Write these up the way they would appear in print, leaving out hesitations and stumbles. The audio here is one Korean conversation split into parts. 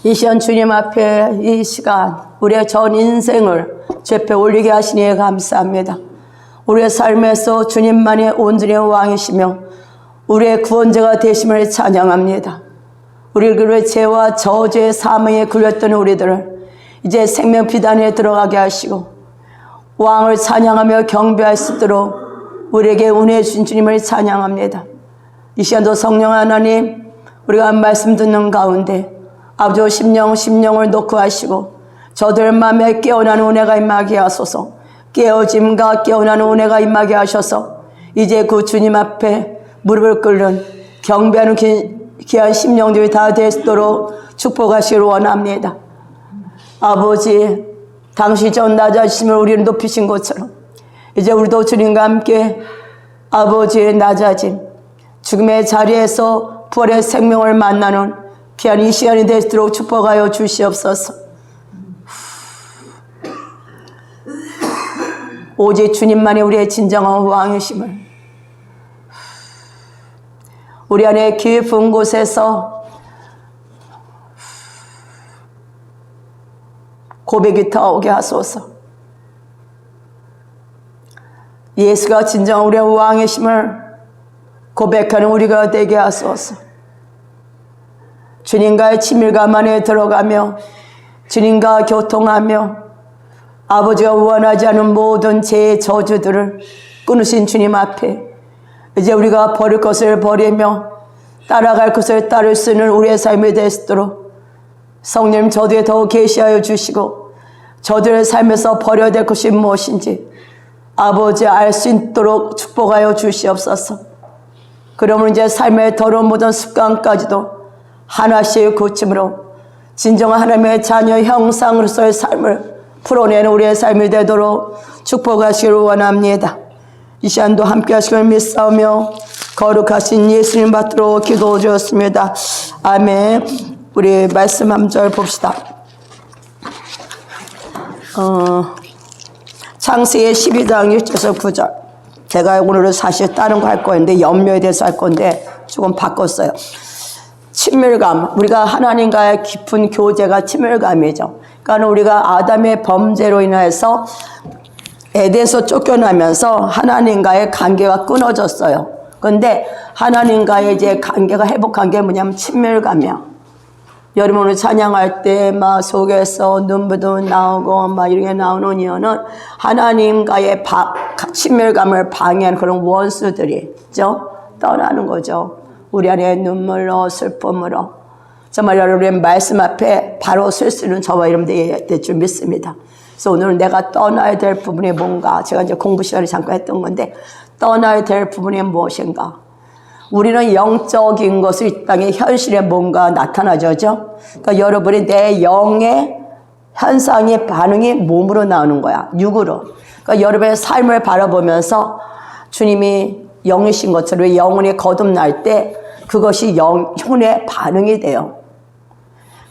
이 시간 주님 앞에 이 시간 우리의 전 인생을 죄패 올리게 하시니 감사합니다. 우리의 삶에서 주님만이 온전히 왕이시며 우리의 구원자가 되심을 찬양합니다. 우리의 죄와 저주의 사망에 굴렸던 우리들을 이제 생명 비단에 들어가게 하시고 왕을 찬양하며 경배할 수 있도록 우리에게 은혜 주신 주님을 찬양합니다. 이 시간도 성령 하나님, 우리가 말씀 듣는 가운데 아버지 심령을 놓고 하시고 저들 마음에 깨어나는 은혜가 임하게 하소서. 깨어짐과 깨어나는 은혜가 임하게 하셔서 이제 그 주님 앞에 무릎을 꿇는 경배하는 귀한 심령들이 다 되도록 축복하시기를 원합니다. 아버지, 당시 전 낮아지심을 우리를 높이신 것처럼 이제 우리도 주님과 함께 아버지의 낮아짐, 죽음의 자리에서 부활의 생명을 만나는 귀한 이 시간이 되도록 축복하여 주시옵소서. 오직 주님만이 우리의 진정한 왕이심을 우리 안에 깊은 곳에서 고백이 타오게 하소서. 예수가 진정한 우리의 왕이심을 고백하는 우리가 되게 하소서. 주님과의 친밀감 안에 들어가며 주님과 교통하며 아버지가 원하지 않은 모든 죄의 저주들을 끊으신 주님 앞에 이제 우리가 버릴 것을 버리며 따라갈 것을 따를 수 있는 우리의 삶이 되도록 성령 저들에 더 계시하여 주시고 저들의 삶에서 버려야 될 것이 무엇인지 아버지 알 수 있도록 축복하여 주시옵소서. 그러면 이제 삶의 더러운 모든 습관까지도 하나씩 고침으로 진정한 하나님의 자녀 형상으로서의 삶을 풀어내는 우리의 삶이 되도록 축복하시기를 원합니다. 이 시간도 함께 하시길 믿사오며 거룩하신 예수님 받들어 기도 드렸습니다. 아멘. 우리 말씀 한 절 봅시다. 창세기 12장 1절에서 9절. 제가 오늘은 사실 다른 거 할 거였는데 염려에 대해서 할 건데 조금 바꿨어요. 친밀감, 우리가 하나님과의 깊은 교제가 친밀감이죠. 그러니까 우리가 아담의 범죄로 인해서 에덴에서 쫓겨나면서 하나님과의 관계가 끊어졌어요. 그런데 하나님과의 이제 관계가 회복한 게 뭐냐면 친밀감이야. 여러분 오늘 찬양할 때 막 속에서 눈물도 나오고 막 이렇게 나오는 이유는 하나님과의 친밀감을 방해하는 그런 원수들이죠. 떠나는 거죠. 우리 안에 눈물로 슬픔으로 정말 여러분의 말씀 앞에 바로 설 수 있는 저와 여러분들이 될 줄 믿습니다. 그래서 오늘은 내가 떠나야 될 부분이 뭔가, 제가 이제 공부 시간에 잠깐 했던 건데 떠나야 될 부분이 무엇인가. 우리는 영적인 것을 이 땅에 현실에 뭔가 나타나죠. 그러니까 여러분이 내 영의 현상의 반응이 몸으로 나오는 거야. 육으로. 그러니까 여러분의 삶을 바라보면서 주님이 영이신 것처럼 영혼이 거듭날 때 그것이 영혼의 반응이 돼요.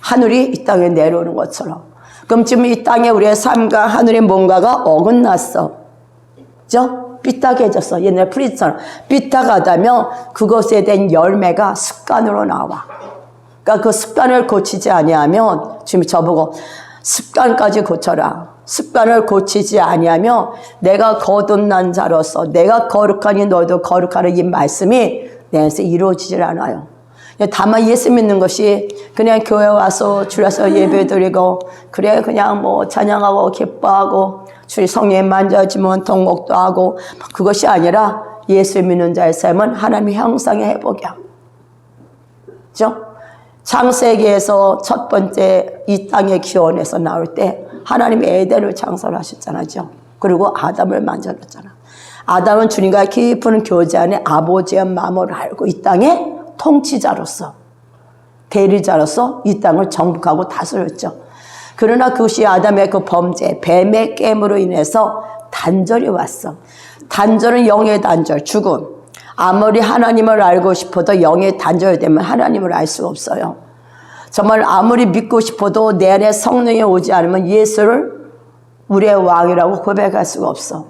하늘이 이 땅에 내려오는 것처럼. 그럼 지금 이 땅에 우리의 삶과 하늘의 뭔가가 어긋났어. 그죠? 삐딱해졌어. 옛날 프리처럼. 삐딱하다면 그것에 대한 열매가 습관으로 나와. 그러니까 그 습관을 고치지 아니하면 지금 저보고 습관까지 고쳐라. 습관을 고치지 아니하면 내가 거듭난 자로서 내가 거룩하니 너희도 거룩하라 이 말씀이 내 안에서 이루어지질 않아요. 다만 예수 믿는 것이 그냥 교회 와서 주일에서 예배드리고 그래 그냥 뭐 찬양하고 기뻐하고 주일 성령 만져지면 통곡도 하고 그것이 아니라 예수 믿는 자의 삶은 하나님의 형상의 회복이야. 그죠? 창세기에서 첫 번째 이 땅의 기원에서 나올 때 하나님이 에덴을 창설하셨잖아요. 그리고 아담을 만져줬잖아. 아담은 주님과 깊은 교제 안에 아버지의 마음을 알고 이 땅의 통치자로서 대리자로서 이 땅을 정복하고 다스렸죠. 그러나 그것이 아담의 그 범죄, 뱀의 깨물로 인해서 단절이 왔어. 단절은 영의 단절, 죽음. 아무리 하나님을 알고 싶어도 영의 단절되면 하나님을 알 수가 없어요. 정말 아무리 믿고 싶어도 내 안에 성령이 오지 않으면 예수를 우리의 왕이라고 고백할 수가 없어.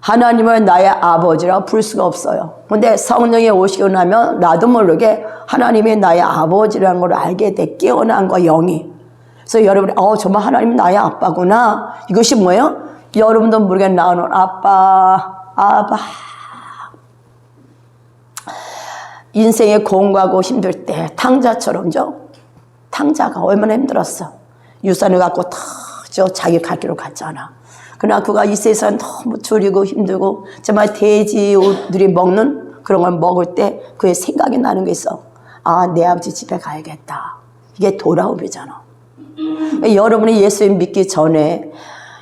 하나님을 나의 아버지라고 부를 수가 없어요. 근데 성령이 오시고 나면 나도 모르게 하나님이 나의 아버지라는 걸 알게 돼. 깨어난 거 영이. 그래서 여러분이 정말 하나님 나의 아빠구나. 이것이 뭐예요? 여러분도 모르게 나오는 아빠. 인생에 공부하고 힘들 때 탕자처럼요. 탕자가 얼마나 힘들었어. 유산을 갖고 다 자기 갈 길로 갔잖아. 그러나 그가 이 세상 너무 졸리고 힘들고 정말 돼지들이 먹는 그런 걸 먹을 때 그의 생각이 나는 게 있어. 내 아버지 집에 가야겠다. 이게 돌아오기잖아. 여러분이 예수님 믿기 전에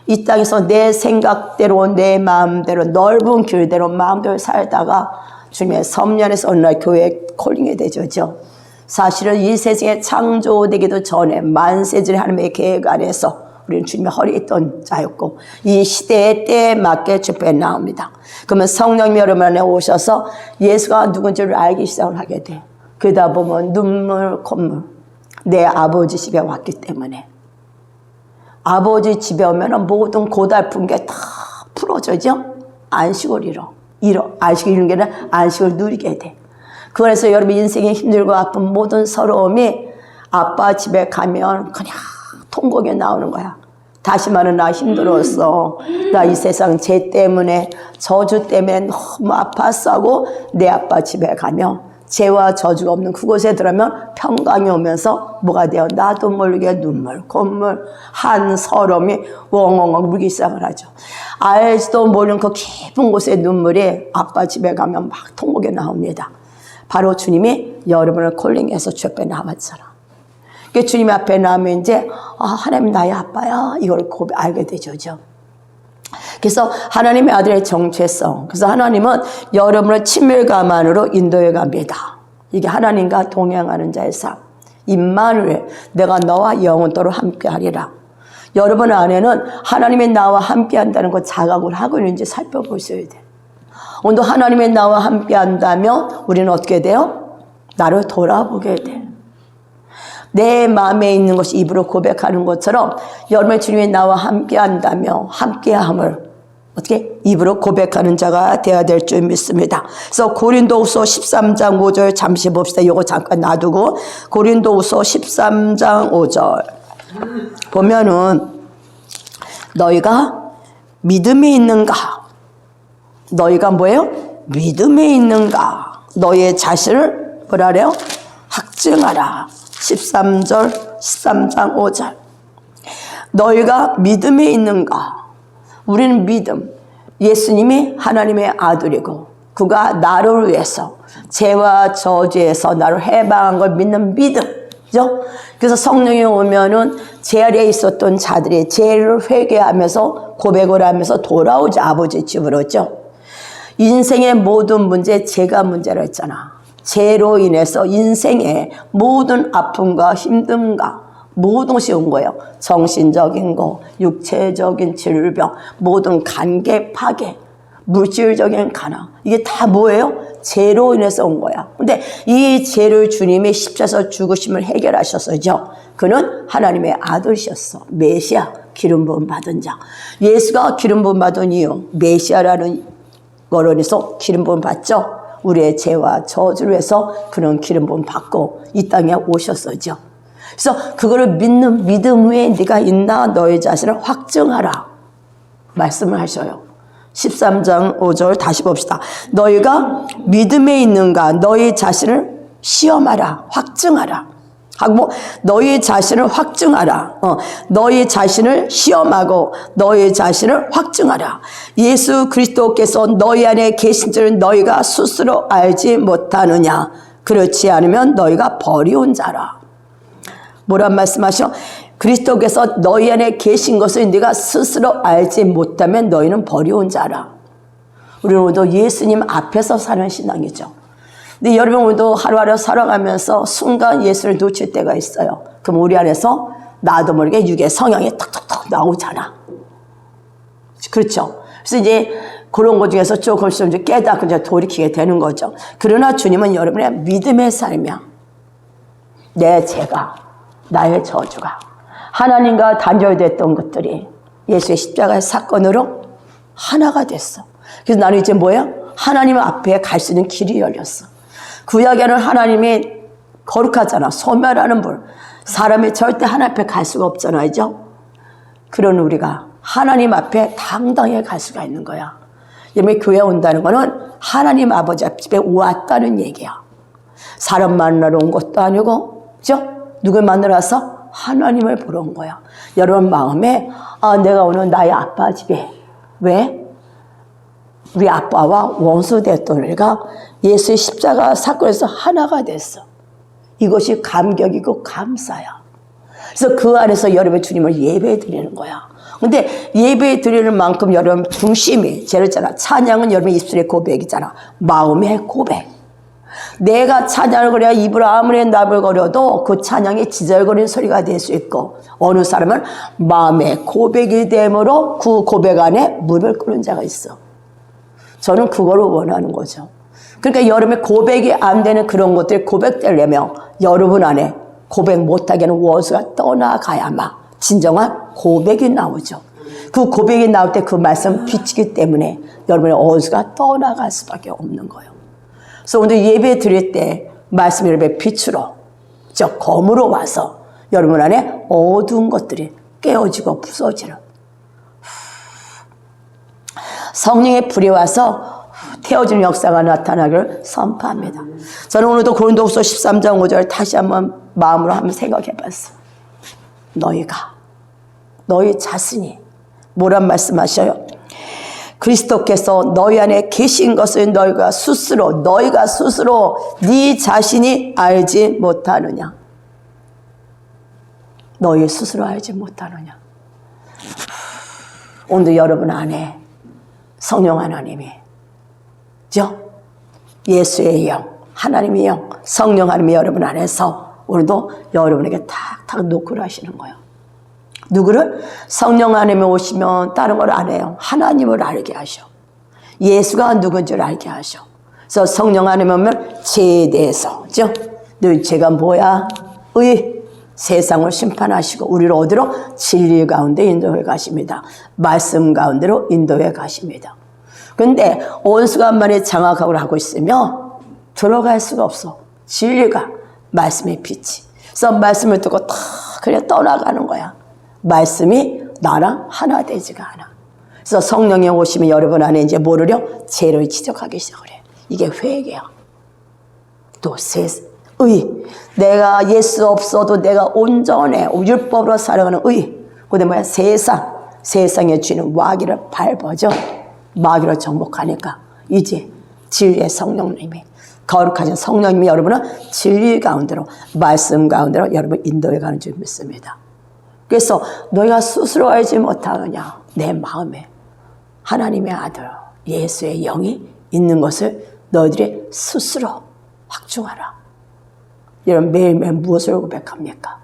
이 땅에서 내 생각대로 내 마음대로 넓은 길대로 마음대로 살다가 주님의 섭리 안에서 어느 날 교회에 콜링이 되죠. 사실은 이 세상에 창조되기도 전에 만세전에 하나님의 계획 안에서 우리는 주님의 허리에 있던 자였고 이 시대의 때에 맞게 주변에 나옵니다. 그러면 성령님이 여러분 안에 오셔서 예수가 누군지를 알기 시작을 하게 돼. 그러다 보면 눈물 콧물. 내 아버지 집에 왔기 때문에. 아버지 집에 오면 모든 고달픈 게 다 풀어져죠. 안식을 잃어. 안식을 잃는 게 아니라 안식을 누리게 돼. 그래서 여러분 인생에 힘들고 아픈 모든 서러움이 아빠 집에 가면 그냥 통곡에 나오는 거야. 다시 말해 나 힘들었어. 나 이 세상 죄 때문에 저주 때문에 너무 아팠어. 내 아빠 집에 가면 죄와 저주가 없는 그곳에 들어가면 평강이 오면서 뭐가 돼요? 나도 모르게 눈물, 콧물, 한 서러움이 웡웡 물기 시작을 하죠. 알지도 모르는 그 깊은 곳의 눈물이 아빠 집에 가면 막 통곡에 나옵니다. 바로 주님이 여러분을 콜링해서 주 앞에 나왔잖아. 그 주님 앞에 나오면 이제 하나님 나의 아빠야 이걸 알게 되죠. 그래서 하나님의 아들의 정체성. 그래서 하나님은 여러분을 친밀감 안으로 인도해 갑니다. 이게 하나님과 동행하는 자의 삶. 임마누엘, 내가 너와 영원토록 함께하리라. 여러분 안에는 하나님의 나와 함께한다는 것 자각을 하고 있는지 살펴보셔야 돼. 오늘 하나님의 나와 함께한다면 우리는 어떻게 돼요? 나를 돌아보게 돼. 내 마음에 있는 것이 입으로 고백하는 것처럼 여러분의 주님이 나와 함께한다며 함께함을 어떻게 입으로 고백하는 자가 되어야 될 줄 믿습니다. 그래서 고린도후서 13장 5절 잠시 봅시다. 이거 잠깐 놔두고 고린도후서 13장 5절 보면은 너희가 믿음이 있는가? 너희가 뭐예요? 믿음에 있는가? 너희의 자신을 뭐라 그래요? 확증하라. 13장 5절. 너희가 믿음에 있는가? 우리는 믿음. 예수님이 하나님의 아들이고 그가 나를 위해서 죄와 저주에서 나를 해방한 걸 믿는 믿음. 그죠? 그래서 성령이 오면은 죄 아래에 있었던 자들이 죄를 회개하면서 고백을 하면서 돌아오지 아버지 집으로죠. 인생의 모든 문제, 죄가 문제라 했잖아. 죄로 인해서 인생의 모든 아픔과 힘듦과 모든 것이 온 거예요. 정신적인 거, 육체적인 질병, 모든 관계 파괴, 물질적인 가난. 이게 다 뭐예요? 죄로 인해서 온 거야. 근데 이 죄를 주님이 십자가에서 죽으심을 해결하셨어요. 그는 하나님의 아들이셨어. 메시아, 기름 부음 받은 자. 예수가 기름 부음 받은 이유, 메시아라는 거로 인해서 기름 부음 받죠. 우리의 죄와 저주를 해서 그런 기름 부음 받고 이 땅에 오셨어요. 그래서 그거를 믿는 믿음 위에 네가 있나 너의 자신을 확증하라 말씀을 하셔요. 13장 5절 다시 봅시다. 너희가 믿음에 있는가 너희 자신을 시험하라 확증하라 하고 너희 자신을 확증하라. 너희 자신을 시험하고 너희 자신을 확증하라. 예수 그리스도께서 너희 안에 계신 줄 너희가 스스로 알지 못하느냐. 그렇지 않으면 너희가 버리운 자라. 뭐란 말씀하셔? 그리스도께서 너희 안에 계신 것을 네가 스스로 알지 못하면 너희는 버리운 자라. 우리는 오늘도 예수님 앞에서 사는 신앙이죠. 근데 여러분 오늘도 하루하루 살아가면서 순간 예수를 놓칠 때가 있어요. 그럼 우리 안에서 나도 모르게 육의 성향이 톡톡톡 나오잖아. 그렇죠? 그래서 이제 그런 것 중에서 조금씩 이제 깨닫고 이제 돌이키게 되는 거죠. 그러나 주님은 여러분의 믿음의 삶이야. 내 죄가, 나의 저주가, 하나님과 단절됐던 것들이 예수의 십자가의 사건으로 하나가 됐어. 그래서 나는 이제 뭐야? 하나님 앞에 갈 수 있는 길이 열렸어. 구약에는 하나님이 거룩하잖아. 소멸하는 불. 사람이 절대 하나님 앞에 갈 수가 없잖아요. 그런 우리가 하나님 앞에 당당히 갈 수가 있는 거야. 여러분, 교회 온다는 거는 하나님 아버지 집에 왔다는 얘기야. 사람 만나러 온 것도 아니고, 그죠? 누굴 만나러 와서 하나님을 보러 온 거야. 여러분 마음에, 내가 오늘 나의 아빠 집에, 왜? 우리 아빠와 원수 됐던 우리가 예수의 십자가 사건에서 하나가 됐어. 이것이 감격이고 감사야. 그래서 그 안에서 여러분 주님을 예배 드리는 거야. 근데 예배 드리는 만큼 여러분 중심이, 제가 했잖아. 찬양은 여러분 입술의 고백이잖아. 마음의 고백. 내가 찬양을 거려야 입으로 아무리 나불거려도 그 찬양이 지절거리는 소리가 될 수 있고, 어느 사람은 마음의 고백이 되므로 그 고백 안에 물을 끓는 자가 있어. 저는 그거를 원하는 거죠. 그러니까 여러분의 고백이 안 되는 그런 것들이 고백되려면 여러분 안에 고백 못하게는 원수가 떠나가야만 진정한 고백이 나오죠. 그 고백이 나올 때 그 말씀 비치기 때문에 여러분의 원수가 떠나갈 수밖에 없는 거예요. 그래서 오늘 예배 드릴 때 말씀 여러분의 빛으로, 검으로 와서 여러분 안에 어두운 것들이 깨어지고 부서지는, 성령의 불이 와서 태워지는 역사가 나타나기를 선포합니다. 저는 오늘도 고린도후서 13장 5절 다시 한번 마음으로 한번 생각해 봤어. 너희 자신이 뭐란 말씀하셔요? 그리스도께서 너희 안에 계신 것을 너희가 스스로 네 자신이 알지 못하느냐? 너희 스스로 알지 못하느냐? 오늘 여러분 안에 성령 하나님이, 예수의 영, 하나님의 영, 성령 하나님이 여러분 안에서 오늘도 여러분에게 탁탁 노크를 하시는 거예요. 누구를? 성령 하나님이 오시면 다른 걸 안 해요. 하나님을 알게 하셔. 예수가 누군지를 알게 하셔. 그래서 성령 하나님 오면 죄에 대해서, 너희 죄가 뭐야? 세상을 심판하시고 우리를 어디로? 진리 가운데 인도해 가십니다. 말씀 가운데로 인도해 가십니다. 근데 원수가 만약에 장악하고 하고 있으면 들어갈 수가 없어. 진리가 말씀의 빛이. 그래서 말씀을 듣고 다 그냥 떠나가는 거야. 말씀이 나랑 하나 되지가 않아. 그래서 성령이 오시면 여러분 안에 이제 뭐를요? 죄를 지적하기 시작을 해. 이게 회개야. 또 내가 예수 없어도 내가 온전해. 율법으로 살아가는 근데 뭐야? 세상에 쥐는 마귀를 밟아줘. 마귀를 정복하니까 이제 진리의 성령님이, 거룩하신 성령님이 여러분은 진리 가운데로, 말씀 가운데로 여러분 인도해 가는 줄 믿습니다. 그래서 너희가 스스로 알지 못하느냐? 내 마음에 하나님의 아들 예수의 영이 있는 것을 너희들이 스스로 확증하라. 여러분 매일매일 무엇을 고백합니까?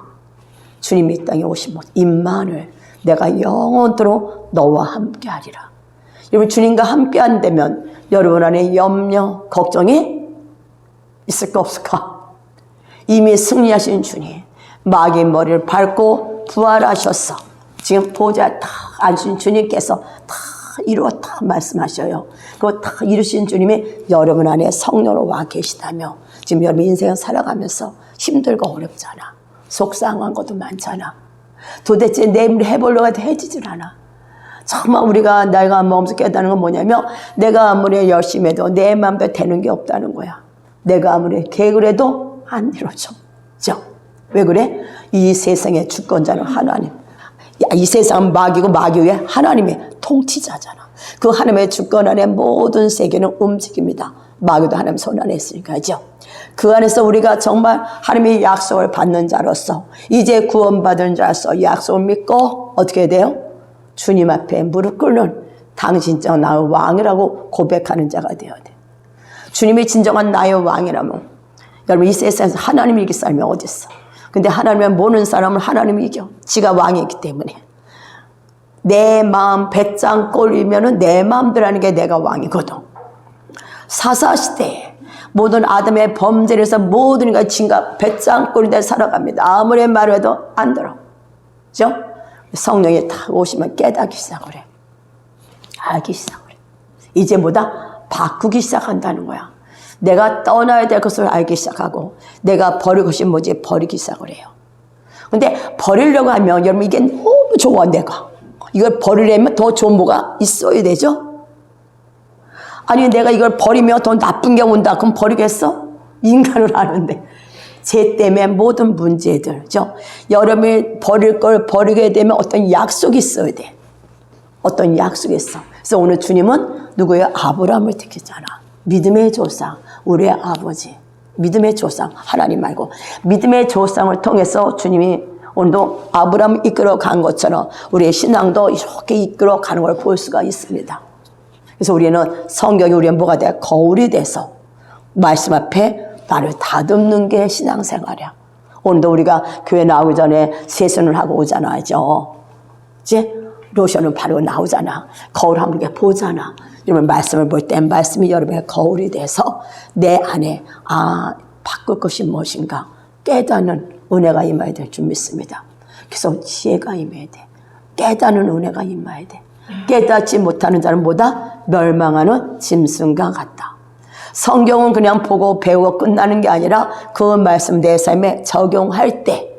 주님이 이 땅에 오신 것, 임마누엘, 내가 영원토록 너와 함께하리라. 여러분 주님과 함께 한다면 여러분 안에 염려, 걱정이 있을까 없을까? 이미 승리하신 주님, 마귀의 머리를 밟고 부활하셨어. 지금 보좌에 다 앉으신 주님께서 다 이루어 다 말씀하셔요. 그거 다 이루신 주님이 여러분 안에 성령으로 와 계시다며 지금 여러분 인생을 살아가면서 힘들고 어렵잖아. 속상한 것도 많잖아. 도대체 내 힘으로 해보려고 해도 해지질 않아. 정말 내가 마음속 깨닫는 건 뭐냐면 내가 아무리 열심히 해도 내 마음대로 되는 게 없다는 거야. 내가 아무리 계획을 해도 안 이루어져. 왜 그래? 이 세상의 주권자는 하나님. 이 세상은 마귀고 마귀 위에 하나님의 통치자잖아. 그 하나님의 주권 안에 모든 세계는 움직입니다. 마귀도 하나님 손 안에 있으니까요. 그 안에서 우리가 정말 하나님의 약속을 받는 자로서 이제 구원받은 자로서 약속을 믿고 어떻게 돼요? 주님 앞에 무릎 꿇는 당신적 나의 왕이라고 고백하는 자가 되어야 돼. 주님이 진정한 나의 왕이라면 여러분 이 세상에서 하나님이 이길 사람이 어디 있어? 근데 하나님을 모르는 사람은 하나님이 이겨. 지가 왕이기 때문에. 내 마음 배짱 꼴리면은 내 마음대로 하는 게 내가 왕이거든. 사사시대에 모든 아담의 범죄를 해서 모든 이가 진가 배짱 꼴리대 살아갑니다. 아무리 말해도 안 들어. 그죠? 성령이 딱 오시면 깨닫기 시작을 해. 알기 시작을 해. 이제 뭐다? 바꾸기 시작한다는 거야. 내가 떠나야 될 것을 알기 시작하고 내가 버릴 것이 뭐지? 버리기 시작을 해요. 근데 버리려고 하면 여러분 이게 너무 좋아. 내가 이걸 버리려면 더 좋은 뭐가 있어야 되죠. 아니 내가 이걸 버리면 더 나쁜 게 온다. 그럼 버리겠어? 인간을 하는데 죄 때문에 모든 문제들, 그죠? 여러분이 버릴 걸 버리게 되면 어떤 약속이 있어야 돼. 어떤 약속이 있어. 그래서 오늘 주님은 누구예요? 아브라함을 택했잖아. 믿음의 조상, 우리의 아버지. 믿음의 조상, 하나님 말고 믿음의 조상을 통해서 주님이 오늘도 아브라함을 이끌어 간 것처럼 우리의 신앙도 이렇게 이끌어 가는 걸 볼 수가 있습니다. 그래서 우리는 성경이 우리의 뭐가 돼? 거울이 돼서 말씀 앞에 나를 다듬는 게 신앙생활이야. 오늘도 우리가 교회 나오기 전에 세수를 하고 오잖아요. 이제 로션을 바르고 나오잖아. 거울 한번 보잖아. 여러분 말씀을 볼 때 말씀이 여러분의 거울이 돼서 내 안에 바꿀 것이 무엇인가 깨닫는 은혜가 임해야 될 줄 믿습니다. 그래서 지혜가 임해야 돼. 깨닫는 은혜가 임해야 돼. 깨닫지 못하는 자는 뭐다? 멸망하는 짐승과 같다. 성경은 그냥 보고 배우고 끝나는 게 아니라 그 말씀 내 삶에 적용할 때,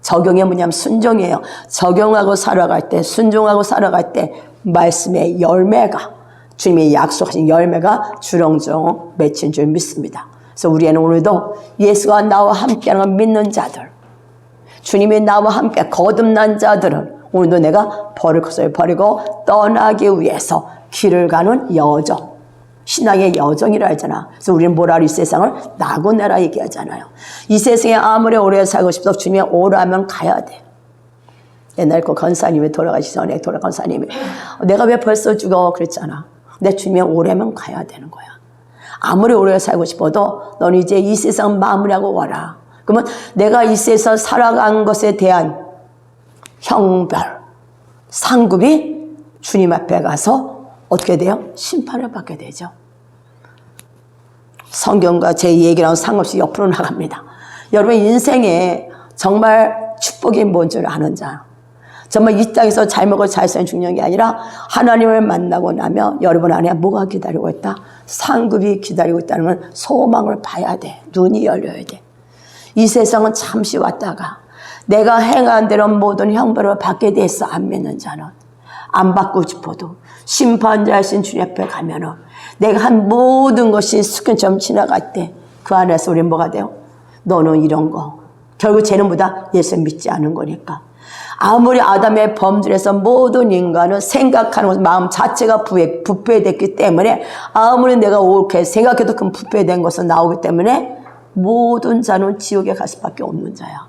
적용이 뭐냐면 순종이에요. 적용하고 살아갈 때, 순종하고 살아갈 때 말씀의 열매가, 주님이 약속하신 열매가 주렁주렁 맺힌 줄 믿습니다. 그래서 우리는 오늘도 예수가 나와 함께하는 걸 믿는 자들, 주님이 나와 함께 거듭난 자들은 오늘도 내가 버릴 것을 버리고 떠나기 위해서 길을 가는 여정, 신앙의 여정이라 하잖아. 그래서 우리는 뭐라 이 세상을 나고내라 얘기하잖아요. 이 세상에 아무리 오래 살고 싶어도 주님이 오라면 가야 돼. 옛날 그 권사님이 돌아가시기 전에 돌아간 권사님이 내가 왜 벌써 죽어 그랬잖아. 근데 주님이 오라면 가야 되는 거야. 아무리 오래 살고 싶어도 넌 이제 이 세상 마무리하고 와라. 그러면 내가 이 세상 살아간 것에 대한 형벌, 상급이 주님 앞에 가서 어떻게 돼요? 심판을 받게 되죠. 성경과 제 얘기랑 상관없이 옆으로 나갑니다. 여러분 인생에 정말 축복이 뭔 줄 아는 자, 정말 이 땅에서 잘 먹고 잘 사는 중요한 게 아니라 하나님을 만나고 나면 여러분 안에 뭐가 기다리고 있다? 상급이 기다리고 있다는 건 소망을 봐야 돼. 눈이 열려야 돼. 이 세상은 잠시 왔다가 내가 행한 대로 모든 형벌을 받게 됐어. 안 믿는 자는 안 받고 싶어도 심판자이신 주님 앞에 가면은 내가 한 모든 것이 습관처럼 지나갈 때 그 안에서 우리는 뭐가 돼요? 너는 이런 거 결국 쟤는 뭐다? 예수 믿지 않은 거니까. 아무리 아담의 범죄에서 모든 인간은 생각하는 것, 마음 자체가 부패됐기 때문에 아무리 내가 옳게 생각해도 그 부패된 것은 나오기 때문에 모든 자는 지옥에 갈 수밖에 없는 자야.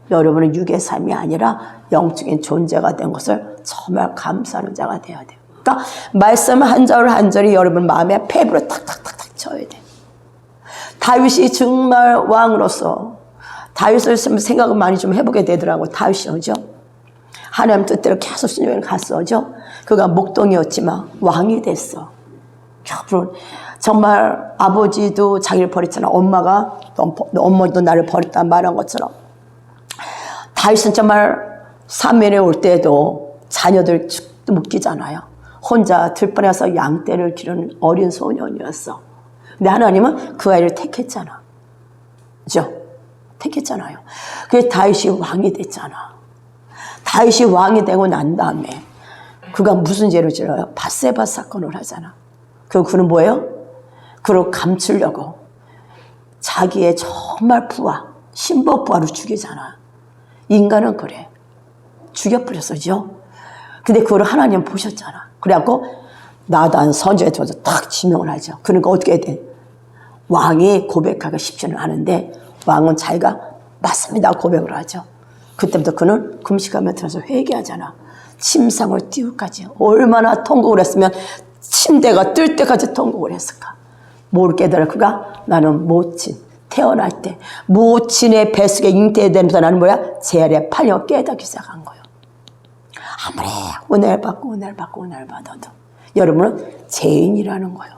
여러분은 육의 삶이 아니라 영적인 존재가 된 것을 정말 감사하는 자가 되어야 돼요. 그러니까 말씀 한 절 한 절이 여러분 마음에 폐부로 탁탁탁탁 쳐야 돼. 다윗이 정말 왕으로서 다윗을 생각을 많이 좀 해보게 되더라고. 다윗이 오죠. 하나님 뜻대로 계속 순종을 갔어죠. 그가 목동이었지만 왕이 됐어. 여러분 정말 아버지도 자기를 버렸잖아. 엄마가 엄마도 나를 버렸다 말한 것처럼 다윗은 정말 사면에 올 때도 자녀들 묶이잖아요. 혼자 들판에서 양떼를 기르는 어린 소년이었어. 근데 하나님은 그 아이를 택했잖아. 그죠? 택했잖아요. 그래서 다윗이 왕이 됐잖아. 다윗이 왕이 되고 난 다음에 그가 무슨 죄를 지어요? 밧세바 사건을 하잖아. 그는 뭐예요? 그를 감추려고 자기의 정말 부하, 신부 부하를 죽이잖아. 인간은 그래. 죽여버렸어죠. 근데 그걸 하나님 보셨잖아. 그래갖고 나단 선지자에 들어서 딱 지명을 하죠. 그러니까 어떻게 돼? 왕이 고백하기가 쉽지는 않은데 왕은 자기가 맞습니다 고백을 하죠. 그때부터 그는 금식하며 들어서 회개하잖아. 침상을 띄우까지 얼마나 통곡을 했으면 침대가 뜰 때까지 통곡을 했을까. 뭘 깨달아? 그가 나는 모친 태어날 때 모친의 뱃속에 잉태되면서 나는 뭐야? 재활에 팔려 깨닫기 시작한 거예요. 아무리 은혜를 받고 은혜를 받아도 여러분은 죄인이라는 거예요.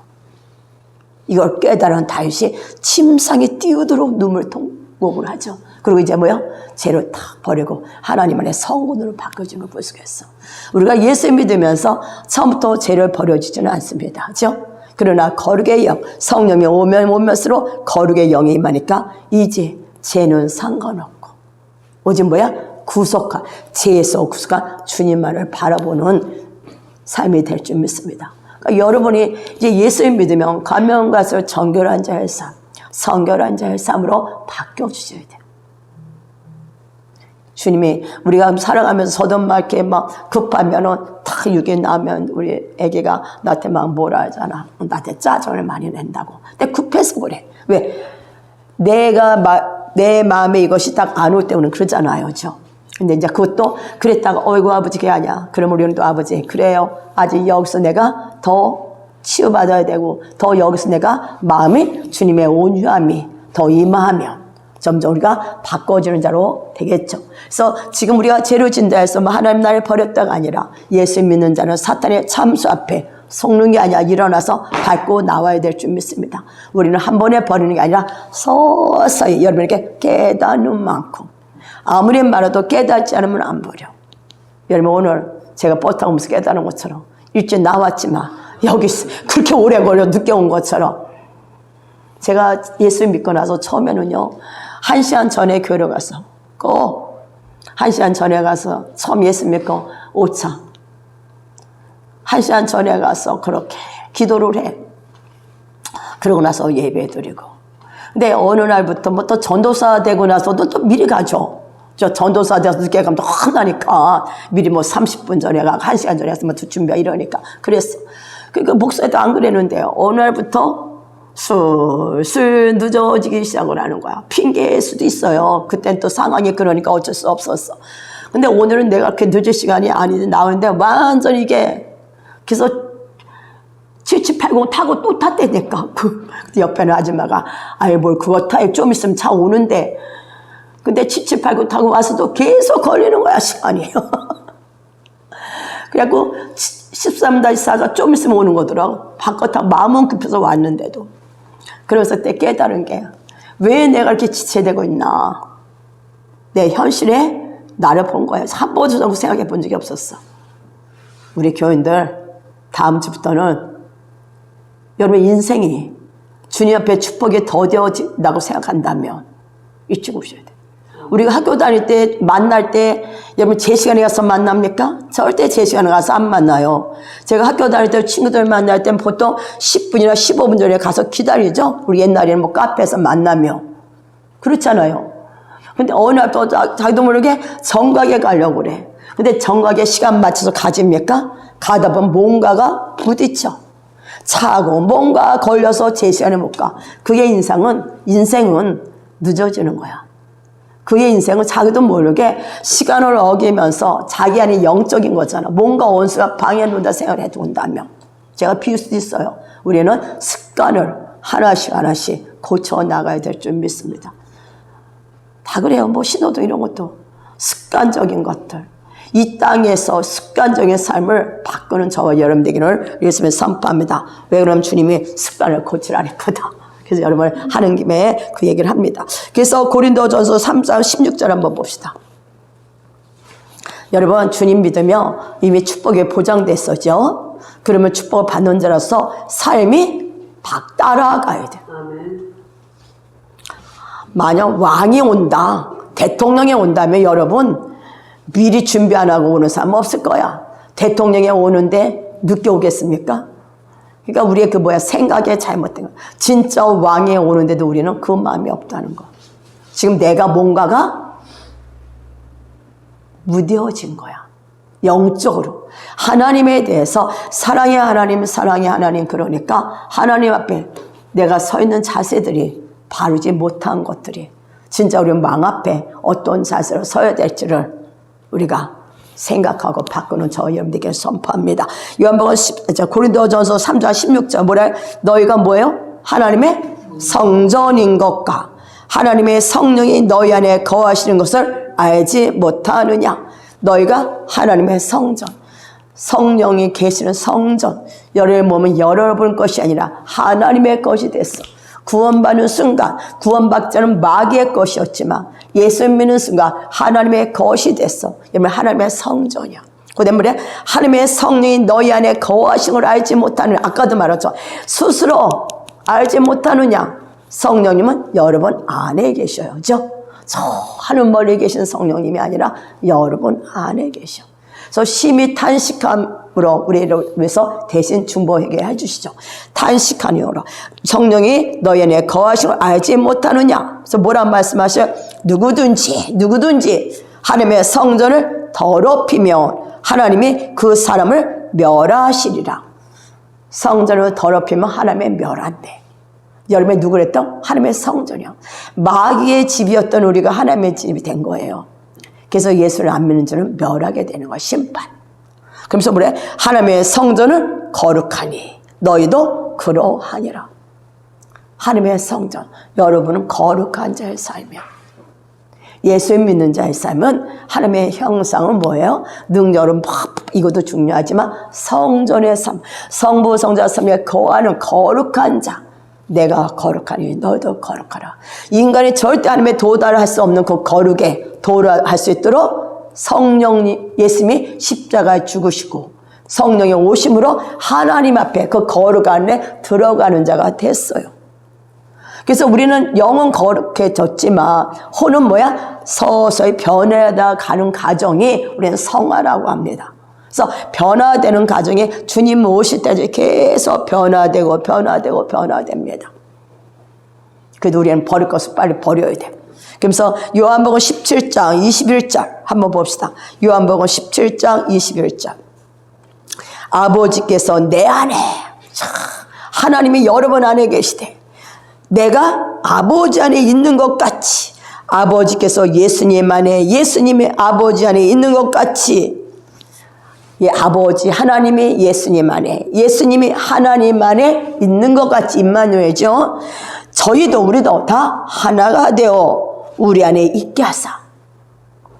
이걸 깨달은 다윗이 침상에 띄우도록 눈물 통곡을 하죠. 그리고 이제 뭐요? 죄를 다 버리고 하나님 안에 성군으로 바꿔준 걸 볼 수가 있어. 우리가 예수 믿으면서 처음부터 죄를 버려주지는 않습니다. 그렇죠? 그러나 거룩의 영, 성령이 오면 오면수록 거룩의 영이 임하니까 이제 죄는 상관없고 오직 뭐야? 구속한, 죄에서 구속한 주님만을 바라보는 삶이 될 줄 믿습니다. 그러니까 여러분이 이제 예수를 믿으면 가면 갈수록 정결한 자의 삶, 성결한 자의 삶으로 바뀌어주셔야 돼요. 주님이 우리가 살아가면서 서든마 이렇게 막 급하면은 다 육에 나면 우리 애기가 나한테 막 뭐라 하잖아. 나한테 짜증을 많이 낸다고. 근데 급해서 그래. 왜? 내 마음에 이것이 딱 안 올 때는 그러잖아요. 그죠? 근데 이제 그것도 그랬다가 어이구 아버지 그게 아니야. 그럼 우리는 또 아버지 그래요. 아직 여기서 내가 더 치유받아야 되고 더 여기서 내가 마음이 주님의 온유함이 더 임하면 점점 우리가 바꿔지는 자로 되겠죠. 그래서 지금 우리가 죄로 진다 해서 하나님 나를 버렸다가 아니라 예수 믿는 자는 사탄의 참수 앞에 속는 게 아니라 일어나서 밟고 나와야 될 줄 믿습니다. 우리는 한 번에 버리는 게 아니라 서서히 여러분에게 깨닫는 만큼 아무리 말해도 깨닫지 않으면 안 버려. 여러분 오늘 제가 버스 타고 오면서 깨닫는 것처럼 일찍 나왔지만 여기 그렇게 오래 걸려 늦게 온 것처럼 제가 예수 믿고 나서 처음에는요 1시간 전에 교회를 가서 꼭 1시간 전에 가서 처음 예수 믿고 오차 1시간 전에 가서 그렇게 기도를 해. 그러고 나서 예배 드리고. 근데 어느 날부터 뭐 또 전도사 되고 나서도 또 미리 가죠. 저 전도사 돼서 늦게 가면 또 혼나니까 미리 뭐 30분 전에 가고 1시간 전에 가서 뭐 준비하고 이러니까 그랬어. 그러니까 목사도 안 그랬는데요. 어느 날부터 슬슬 늦어지기 시작을 하는 거야. 핑계일 수도 있어요. 그땐 또 상황이 그러니까 어쩔 수 없었어. 근데 오늘은 내가 그렇게 늦을 시간이 아닌데 나오는데 완전 이게 그래서 7780 타고 또 탔다니까. 그 옆에는 아줌마가 아이 뭘 그거 타요. 좀 있으면 차 오는데. 근데 7780 타고 와서도 계속 걸리는 거야 시간이. 그래갖고 13-4가 좀 있으면 오는 거더라고. 바꿔 마음은 급해서 왔는데도. 그래서 그때 깨달은 게 왜 내가 이렇게 지체되고 있나. 내 현실에 나를 본 거야. 한 번도 생각해 본 적이 없었어. 우리 교인들 다음 주부터는 여러분 인생이 주님 앞에 축복이 더뎌진다고 생각한다면 일찍 오셔야 돼요. 우리가 학교 다닐 때 만날 때 여러분 제 시간에 가서 만납니까? 절대 제 시간에 가서 안 만나요. 제가 학교 다닐 때 친구들 만날 땐 보통 10분이나 15분 전에 가서 기다리죠. 우리 옛날에는 뭐 카페에서 만나며 그렇잖아요. 근데 어느 날 또 자기도 모르게 정각에 가려고 그래. 근데 정각에 시간 맞춰서 가집니까? 가다 보면 뭔가가 부딪혀. 차고 뭔가 걸려서 제 시간에 못 가. 그게 인생은 늦어지는 거야. 그의 인생은 자기도 모르게 시간을 어기면서 자기 안에 영적인 거잖아. 뭔가 원수가 방해한다 생각을 해도 온다면. 제가 비울 수도 있어요. 우리는 습관을 하나씩 고쳐나가야 될 줄 믿습니다. 다 그래요. 뭐 신호도 이런 것도. 습관적인 것들. 이 땅에서 습관적인 삶을 바꾸는 저와 여러분 되기를 예수님이 선포합니다. 왜 그러면 주님이 습관을 고치라 했거든. 그래서 여러분 하는 김에 그 얘기를 합니다. 그래서 고린도전서 3장 16절 한번 봅시다. 여러분 주님 믿으면 이미 축복이 보장됐었죠. 그러면 축복을 받는 자로서 삶이 따라가야 돼요. 만약 왕이 온다, 대통령이 온다면 여러분 미리 준비 안 하고 오는 사람 없을 거야. 대통령이 오는데 늦게 오겠습니까? 그러니까 우리의 생각이 잘못된 거야. 진짜 왕이 오는데도 우리는 그 마음이 없다는 거. 지금 내가 뭔가가 무뎌진 거야. 영적으로. 하나님에 대해서 사랑의 하나님 그러니까 하나님 앞에 내가 서 있는 자세들이 바르지 못한 것들이 진짜 우리 마음 앞에 어떤 자세로 서야 될지를 우리가 생각하고 바꾸는 저 여러분들에게 선포합니다. 요한복음 고린도전서 3장 16절 뭐래? 너희가 뭐예요? 하나님의 성전인 것과 하나님의 성령이 너희 안에 거하시는 것을 알지 못하느냐? 너희가 하나님의 성전, 성령이 계시는 성전, 여러분의 몸은 여러분 것이 아니라 하나님의 것이 됐어. 구원받는 순간 구원받지 않은 마귀의 것이었지만 예수 믿는 순간 하나님의 것이 됐어. 여러분 하나님의 성전이야. 그다음에 하나님의 성령이 너희 안에 거하신 걸 알지 못하느냐. 아까도 말했죠. 스스로 알지 못하느냐. 성령님은 여러분 안에 계셔요. 그죠? 저 하늘 멀리 계신 성령님이 아니라 여러분 안에 계셔. 그래서 심히 탄식함으로 우리를 위해서 대신 중보하게 해주시죠. 탄식하니오라. 성령이 너희 안에 거하시는 걸 알지 못하느냐. 그래서 뭐란 말씀하셔요? 누구든지 하나님의 성전을 더럽히면 하나님이 그 사람을 멸하시리라. 성전을 더럽히면 하나님의 멸한대. 여러분이 누구랬던? 하나님의 성전이요. 마귀의 집이었던 우리가 하나님의 집이 된 거예요. 그래서 예수를 안 믿는 자는 멸하게 되는 거야. 심판. 그러면서 뭐래? 하나님의 성전은 거룩하니 너희도 그러하니라. 하나님의 성전. 여러분은 거룩한 자의 삶이야. 예수 믿는 자의 삶은 하나님의 형상은 뭐예요? 능력은 이것도 중요하지만 성전의 삶, 성부 성자 성령에 거하는 거룩한 자. 내가 거룩하니 너희도 거룩하라. 인간이 절대 하나님에 도달할 수 없는 그 거룩에 도달할 수 있도록 성령님 예수님이 십자가에 죽으시고 성령의 오심으로 하나님 앞에 그 거룩 안에 들어가는 자가 됐어요. 그래서 우리는 영은 거룩해졌지만 혼은 뭐야? 서서히 변해다 가는 과정이 우리는 성화라고 합니다. 그래서 변화되는 과정이 주님 오실 때까지 계속 변화됩니다. 그래도 우리는 버릴 것을 빨리 버려야 돼. 그래서 요한복음 17장 21절 한번 봅시다. 요한복음 17장 21절. 아버지께서 내 안에, 하나님이 여러분 안에 계시되 내가 아버지 안에 있는 것 같이, 아버지께서 예수님 안에, 예수님이 아버지 안에 있는 것 같이, 아버지 하나님이 예수님 안에, 예수님이 하나님 안에 있는 것 같이, 임마누엘이죠. 저희도 우리도 다 하나가 되어 우리 안에 있게 하사.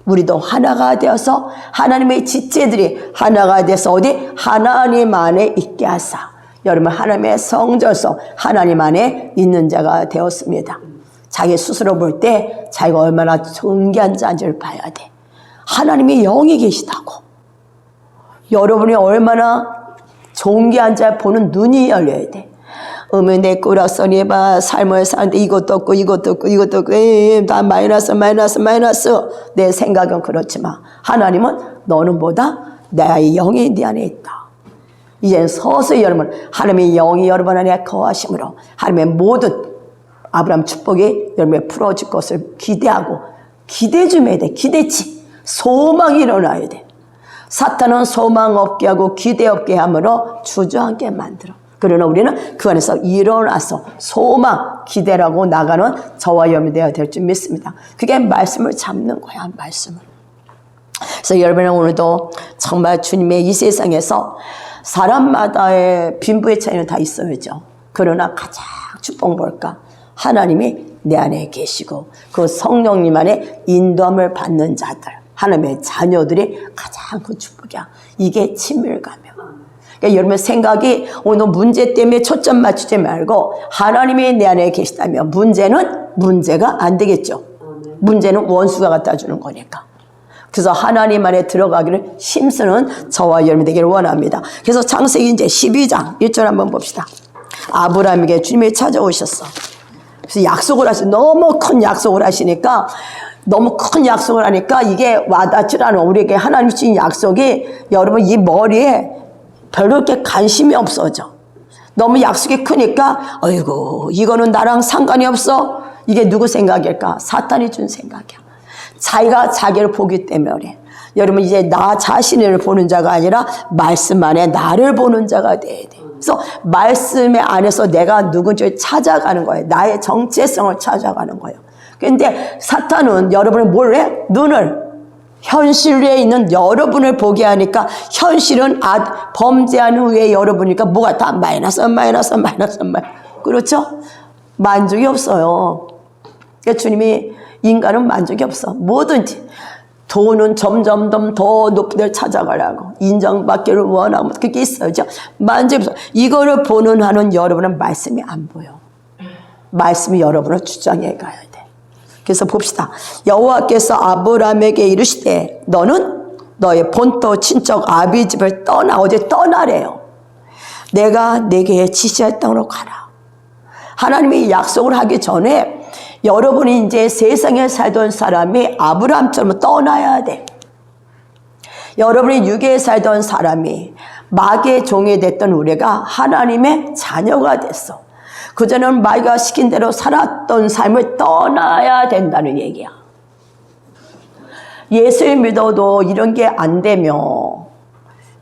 우리도 하나가 되어서 하나님의 지체들이 하나가 돼서 어디? 하나님 안에 있게 하사. 여러분 하나님의 성전에서 하나님 안에 있는 자가 되었습니다. 자기 스스로 볼 때 자기가 얼마나 존귀한 자인지를 봐야 돼. 하나님이 영이 계시다고. 여러분이 얼마나 존귀한 자 보는 눈이 열려야 돼. 내 꾸락서니 봐 삶을 사는데 이것도 없고 다 마이너스. 내 생각은 그렇지만 하나님은 너는 뭐다? 나의 영이 네 안에 있다. 이제는 서서히 여러분 하나님의 영이 여러분 안에 거하심으로 하나님의 모든 아브라함 축복이 여러분에 풀어질 것을 기대하고 기대 좀 해야 돼. 기대치. 소망이 일어나야 돼. 사탄은 소망 없게 하고 기대 없게 함으로 주저앉게 만들어. 그러나 우리는 그 안에서 일어나서 소망, 기대라고 나가는 저와 여러분이 되어야 될 줄 믿습니다. 그게 말씀을 잡는 거야, 말씀을. 그래서 여러분은 오늘도 정말 주님의 이 세상에서 사람마다의 빈부의 차이는 다 있어야죠. 그러나 가장 축복 뭘까? 하나님이 내 안에 계시고 그 성령님 안에 인도함을 받는 자들, 하나님의 자녀들이 가장 그 축복이야. 이게 친밀감이야. 그러니까 여러분 생각이 오늘 문제 때문에 초점 맞추지 말고 하나님이 내 안에 계시다면 문제가 안 되겠죠. 문제는 원수가 갖다 주는 거니까. 그래서 하나님 안에 들어가기를 힘쓰는 저와 여러분 되기를 원합니다. 그래서 창세기 이제 12장 1절 한번 봅시다. 아브라함에게 주님이 찾아오셨어. 그래서 약속을 하시 너무 큰 약속을 하시니까 너무 큰 약속을 하니까 이게 와닿질 않아. 우리에게 하나님이 주신 약속이 여러분 이 머리에 별로 이렇게 관심이 없어져. 너무 약속이 크니까 어이구 이거는 나랑 상관이 없어. 이게 누구 생각일까? 사탄이 준 생각이야. 자기가 자기를 보기 때문에 그래. 여러분 이제 나 자신을 보는 자가 아니라 말씀 안에 나를 보는 자가 돼야 돼. 그래서 말씀 안에서 내가 누군지 찾아가는 거예요. 나의 정체성을 찾아가는 거예요. 그런데 사탄은 여러분을 뭘 해? 눈을 현실에 있는 여러분을 보게 하니까 현실은 범죄한 후에 여러분이니까 뭐가 다 마이너스. 그렇죠? 만족이 없어요. 그러니까 주님이 인간은 만족이 없어. 뭐든지 돈은 점점 더 높은 데를 찾아가려고 인정받기를 원하고 그게 있어요. 만족이 없어. 이거를 보는 한은 여러분은 말씀이 안 보여. 말씀이 여러분을 주장해 가야 돼. 그래서 봅시다. 여호와께서 아브라함에게 이르시되 너는 너의 본토 친척 아비 집을 떠나. 어디 떠나래요. 내가 내게 지시할 땅으로 가라. 하나님이 약속을 하기 전에 여러분이 이제 세상에 살던 사람이 아브라함처럼 떠나야 돼. 여러분이 육에 살던 사람이 마귀의 종이 됐던 우리가 하나님의 자녀가 됐어. 그전에는 마귀가 시킨 대로 살았던 삶을 떠나야 된다는 얘기야. 예수를 믿어도 이런 게 안 되며,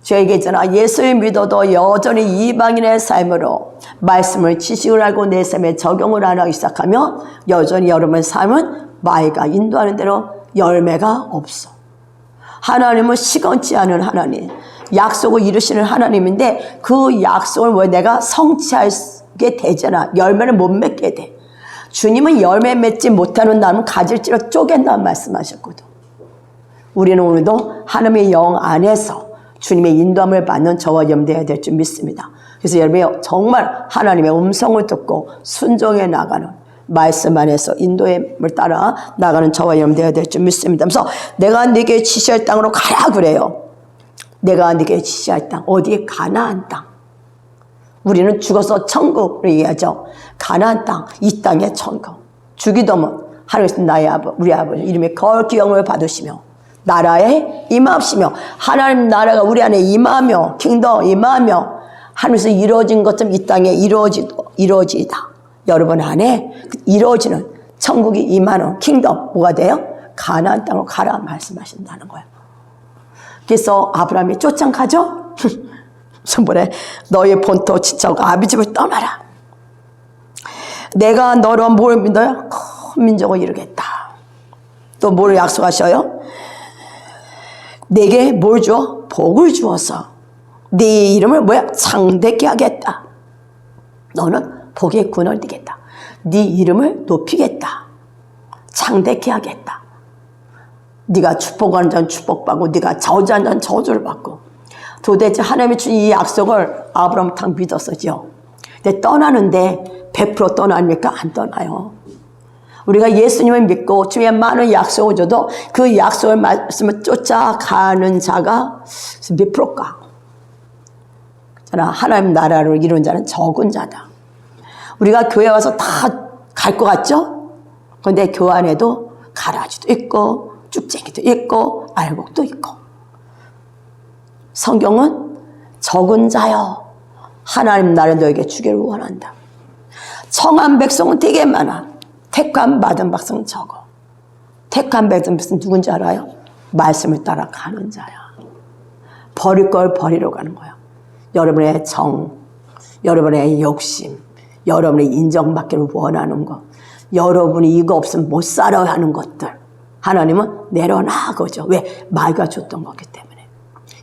제가 얘기했잖아. 예수를 믿어도 여전히 이방인의 삶으로 말씀을 지식을 알고 내 삶에 적용을 안 하기 시작하면 여전히 여러분의 삶은 마귀가 인도하는 대로 열매가 없어. 하나님은 시건치 않은 하나님, 약속을 이루시는 하나님인데 그 약속을 왜 내가 성취하게 되잖아. 열매를 못 맺게 돼. 주님은 열매 맺지 못하는 나무 가질지로 쪼갠다는 말씀하셨거든. 우리는 오늘도 하나님의 영 안에서 주님의 인도함을 받는 저와 염려해야 될 줄 믿습니다. 그래서 여러분이 정말 하나님의 음성을 듣고 순종해 나가는 말씀 안에서 인도함을 따라 나가는 저와 염려해야 될 줄 믿습니다. 그래서 내가 네게 지시할 땅으로 가라 그래요. 내가 네게 지시할 땅. 어디에? 가나안 땅. 우리는 죽어서 천국을 얘기하죠. 가나안 땅. 이 땅의 천국. 주기도문. 하나님께서 나의 우리 아버지 이름에 거룩히 영광을 받으시며 나라에 임하시며 하나님 나라가 우리 안에 임하며 킹덤 임하며 하늘에서 이루어진 것처럼 이 땅에 이루어지다. 여러분 안에 이루어지는 천국이 임하는 킹덤 뭐가 돼요? 가나안 땅으로 가라 말씀하신다는 거예요. 그래서 아브라함이 쫓아 가죠. 선보래 너의 본토 지척 아비 집을 떠나라. 내가 너로 뭘 믿어요? 큰 민족을 이루겠다. 또 뭘 약속하셔요? 내게 뭘 주어? 복을 주어서 네 이름을 뭐야? 창대케 하겠다. 너는 복의 근원이 되겠다. 네 이름을 높이겠다. 창대케 하겠다. 네가 축복하는 자는 축복받고 네가 저주하는 자는 저주를 받고. 도대체 하나님이 준 이 약속을 아브라함은 딱 믿었었죠. 근데 떠나는데 100% 떠납니까? 안 떠나요. 우리가 예수님을 믿고 주님의 많은 약속을 줘도 그 약속을 말씀을 쫓아가는 자가 몇 프로일까? 하나님 나라를 이룬 자는 적은 자다. 우리가 교회 와서 다 갈 것 같죠? 그런데 교회 안에도 가라지도 있고 쭉쟁이도 있고 알곡도 있고. 성경은 적은 자여 하나님 나라를 너에게 주기를 원한다. 청한 백성은 되게 많아. 택함 받은 백성은 적어. 택함 받은 백성은 누군지 알아요? 말씀을 따라 가는 자야. 버릴 걸 버리러 가는 거야. 여러분의 정, 여러분의 욕심, 여러분의 인정받기를 원하는 것, 여러분이 이거 없으면 못 살아야 하는 것들 하나님은 내려놔 그거죠. 왜? 마귀가 줬던 거기 때문에.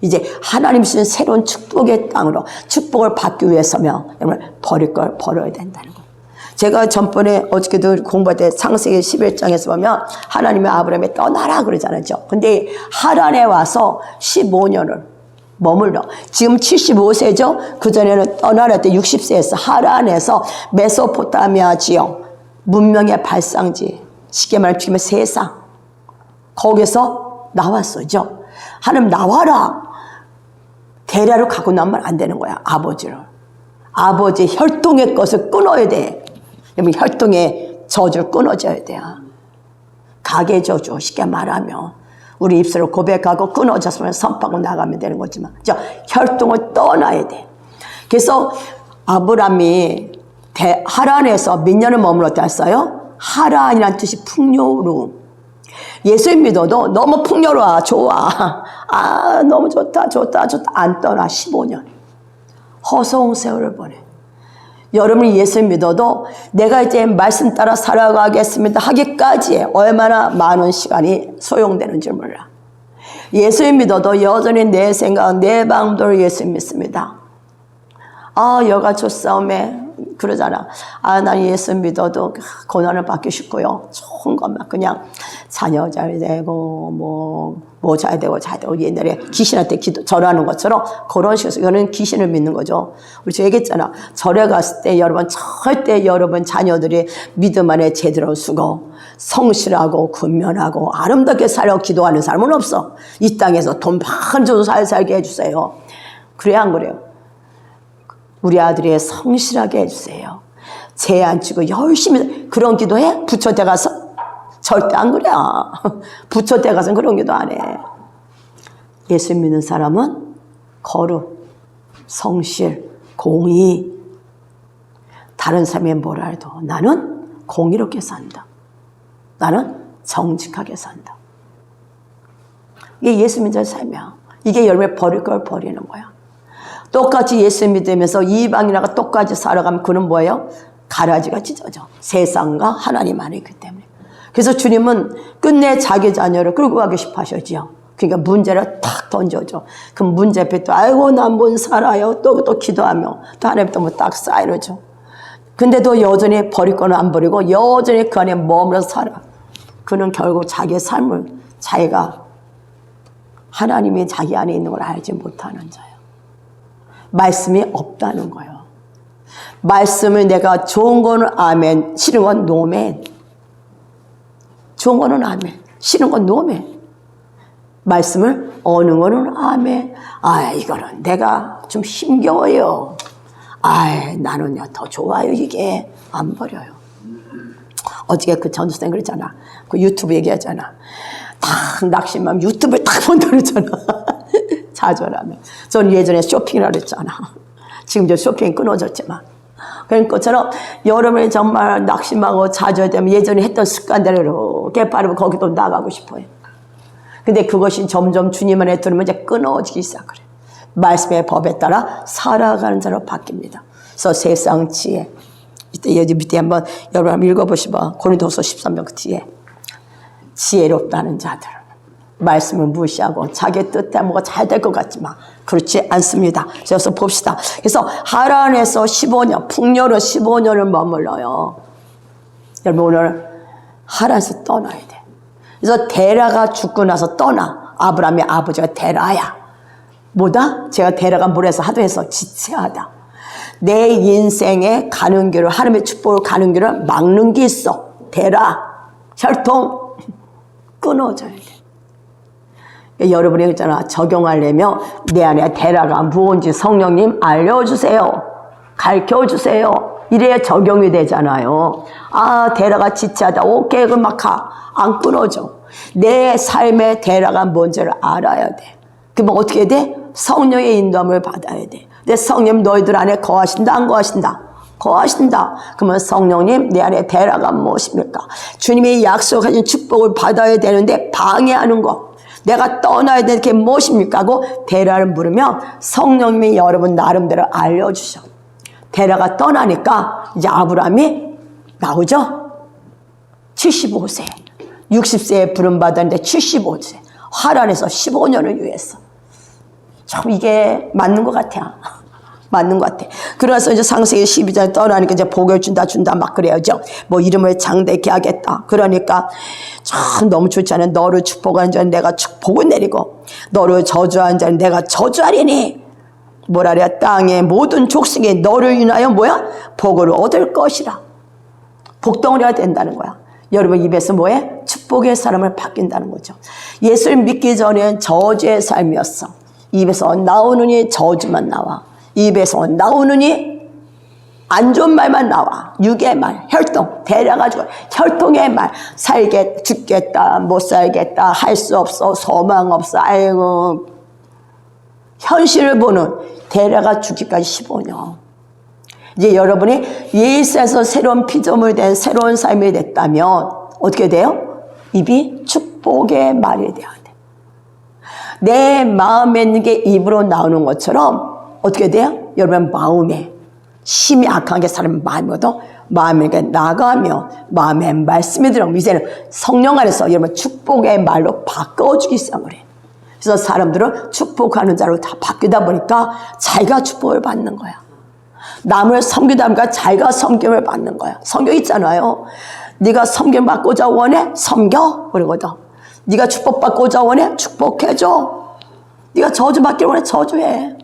이제 하나님 주신 새로운 축복의 땅으로 축복을 받기 위해서면 여러분 버릴 걸 버려야 된다는 거예요. 제가 전번에 어저께도 공부할 때 창세기 11장에서 보면 하나님이 아브라함에 떠나라 그러잖아요. 근데 하란에 와서 15년을 머물러. 지금 75세죠. 그전에는 떠나라 때 60세였어. 하란에서 메소포타미아 지역 문명의 발상지 쉽게 말하면 지금의 세상 거기서 나왔어죠. 하나님 나와라. 계략을 갖고 나면 안 되는 거야. 아버지를. 아버지 혈통의 것을 끊어야 돼. 여러분 혈통의 저주를 끊어줘야 돼요. 가계 저주 쉽게 말하면 우리 입술을 고백하고 끊어졌으면 선포하고 나가면 되는 거지만 혈통을 떠나야 돼. 그래서 아브라함이 하란에서 몇 년을 머물렀다 했어요? 하란이란 뜻이 풍요로. 예수 믿어도 너무 풍요로워. 좋아. 아 너무 좋다. 안 떠나. 15년. 허소한 세월을 보내. 여러분이 예수 믿어도 내가 이제 말씀 따라 살아가겠습니다 하기까지에 얼마나 많은 시간이 소용되는지 몰라. 예수 믿어도 여전히 내 생각, 내 마음대로 예수 믿습니다. 아 여가 좋사오매 그러잖아. 아 난 예수 믿어도 고난을 받기 쉽고요. 좋은 것만 그냥 자녀 잘 되고 뭐 잘 되고 옛날에 귀신한테 절하는 것처럼 그런 식으로 이거는 귀신을 믿는 거죠. 우리 제가 얘기했잖아. 절에 갔을 때 여러분 절대 여러분 자녀들이 믿음 안에 제대로 쓰고 성실하고 근면하고 아름답게 살려 기도하는 사람은 없어. 이 땅에서 돈 많이 줘서 살게 해주세요. 그래야 안 그래요? 우리 아들이 성실하게 해주세요. 죄 안 지고 열심히 그런 기도해? 부처 때 가서? 절대 안 그래. 부처 때 가서는 그런 기도 안 해. 예수 믿는 사람은 거룩, 성실, 공의. 다른 사람이 뭐라 해도 나는 공의롭게 산다. 나는 정직하게 산다. 이게 예수 믿는 삶이야. 이게 열매 버릴 걸 버리는 거야. 똑같이 예수 믿으면서 이방인하고 똑같이 살아가면 그는 뭐예요? 가라지가 찢어져. 세상과 하나님 안에 있기 때문에. 그래서 주님은 끝내 자기 자녀를 끌고 가고 싶어 하셨죠. 그러니까 문제를 탁 던져줘. 그 문제 앞에 또 아이고 난 못 살아요. 또 기도하며 또 하나님 또 뭐 딱 쌓여줘. 근데도 여전히 버릴 거는 안 버리고 여전히 그 안에 머물러 살아. 그는 결국 자기의 삶을 자기가 하나님이 자기 안에 있는 걸 알지 못하는 자예요. 말씀이 없다는 거예요. 말씀을 내가 좋은 거는 아멘, 싫은 건 노멘. 좋은 거는 아멘, 싫은 건 노멘. 말씀을 어느 거는 아멘. 아, 이거는 내가 좀 힘겨워요. 아, 나는요 더 좋아요. 이게 안 버려요. 어저께 그 전도생 그랬잖아. 그 유튜브 얘기하잖아. 딱 낙심하면 유튜브에 딱 본다 그랬잖아. 좌절하면. 전 예전에 쇼핑이라 그랬잖아. 지금 저 쇼핑이 끊어졌지만. 그런 것처럼 여러분이 정말 낙심하고 좌절되면 예전에 했던 습관대로 이렇게 바르고 거기도 나가고 싶어요. 근데 그것이 점점 주님 안에 들으면 이제 끊어지기 시작해요. 말씀의 법에 따라 살아가는 자로 바뀝니다. 그래서 세상 지혜. 이때 여기 밑에 한번 여러분 한번 읽어보시면 고린도서 13장 그 뒤에 지혜롭다는 자들. 말씀을 무시하고 자기 뜻대로 뭐가 잘 될 것 같지만 그렇지 않습니다. 그래서 봅시다. 그래서 하란에서 15년, 풍요로 15년을 머물러요. 여러분 오늘 하란에서 떠나야 돼. 그래서 데라가 죽고 나서 떠나. 아브라함의 아버지가 데라야. 뭐다? 제가 데라가 뭐래서 하도 해서 지체하다. 내 인생에 가는 길을 하나님의 축복을 가는 길을 막는 게 있어. 데라, 혈통 끊어져야 돼. 여러분이 있잖아. 적용하려면 내 안에 데라가 무엇인지 성령님 알려주세요. 가르쳐주세요. 이래야 적용이 되잖아요. 아, 데라가 지체하다. 오케이, 그럼 막 가. 안 끊어져. 내 삶의 데라가 뭔지를 알아야 돼. 그러면 어떻게 돼? 성령의 인도함을 받아야 돼. 내 성령 너희들 안에 거하신다, 안 거하신다? 거하신다. 그러면 성령님 내 안에 데라가 무엇입니까? 주님이 약속하신 축복을 받아야 되는데 방해하는 거. 내가 떠나야 되는 게 무엇입니까? 하고 데라를 물으면 성령님이 여러분 나름대로 알려주셔. 데라가 떠나니까 이제 아브라함이 나오죠? 75세. 60세에 부름받았는데 75세. 하란에서 15년을 유했어. 참 이게 맞는 것 같아. 맞는 것 같아. 그래서 이제 창세기 12장에 떠나니까 이제 복을 준다 막 그래야죠. 뭐 이름을 장대케 하겠다. 그러니까 참 너무 좋지 않아요. 너를 축복하는 자는 내가 축복을 내리고 너를 저주하는 자는 내가 저주하리니 뭐라 그래야 땅의 모든 족속이 너를 인하여 뭐야? 복을 얻을 것이라. 복덩어리가 된다는 거야. 여러분 입에서 뭐해? 축복의 사람을 바뀐다는 거죠. 예수를 믿기 전엔 저주의 삶이었어. 입에서 나오느니 저주만 나와. 입에서 나오느니 안 좋은 말만 나와. 육의 말, 혈통, 데려가지고 혈통의 말. 죽겠다, 못 살겠다, 할 수 없어, 소망 없어, 아이고. 현실을 보는 데려가 죽기까지 15년. 이제 여러분이 예수에서 새로운 피조물 된 새로운 삶이 됐다면 어떻게 돼요? 입이 축복의 말이 돼야 돼. 내 마음에 있는 게 입으로 나오는 것처럼 어떻게 돼요? 여러분 마음에 심히 악한 게 사람 마음이거든. 마음에 나가며 마음에 말씀이 들어오면 이제는 성령 안에서 여러분 축복의 말로 바꿔주기 시작을 해. 그래서 사람들은 축복하는 자로 다 바뀌다 보니까 자기가 축복을 받는 거야. 남을 섬기다 보니까 자기가 섬김을 받는 거야. 성경 있잖아요. 네가 섬김 받고자 원해? 섬겨. 그러거든. 네가 축복받고자 원해? 축복해줘. 네가 저주받기를 원해? 저주해.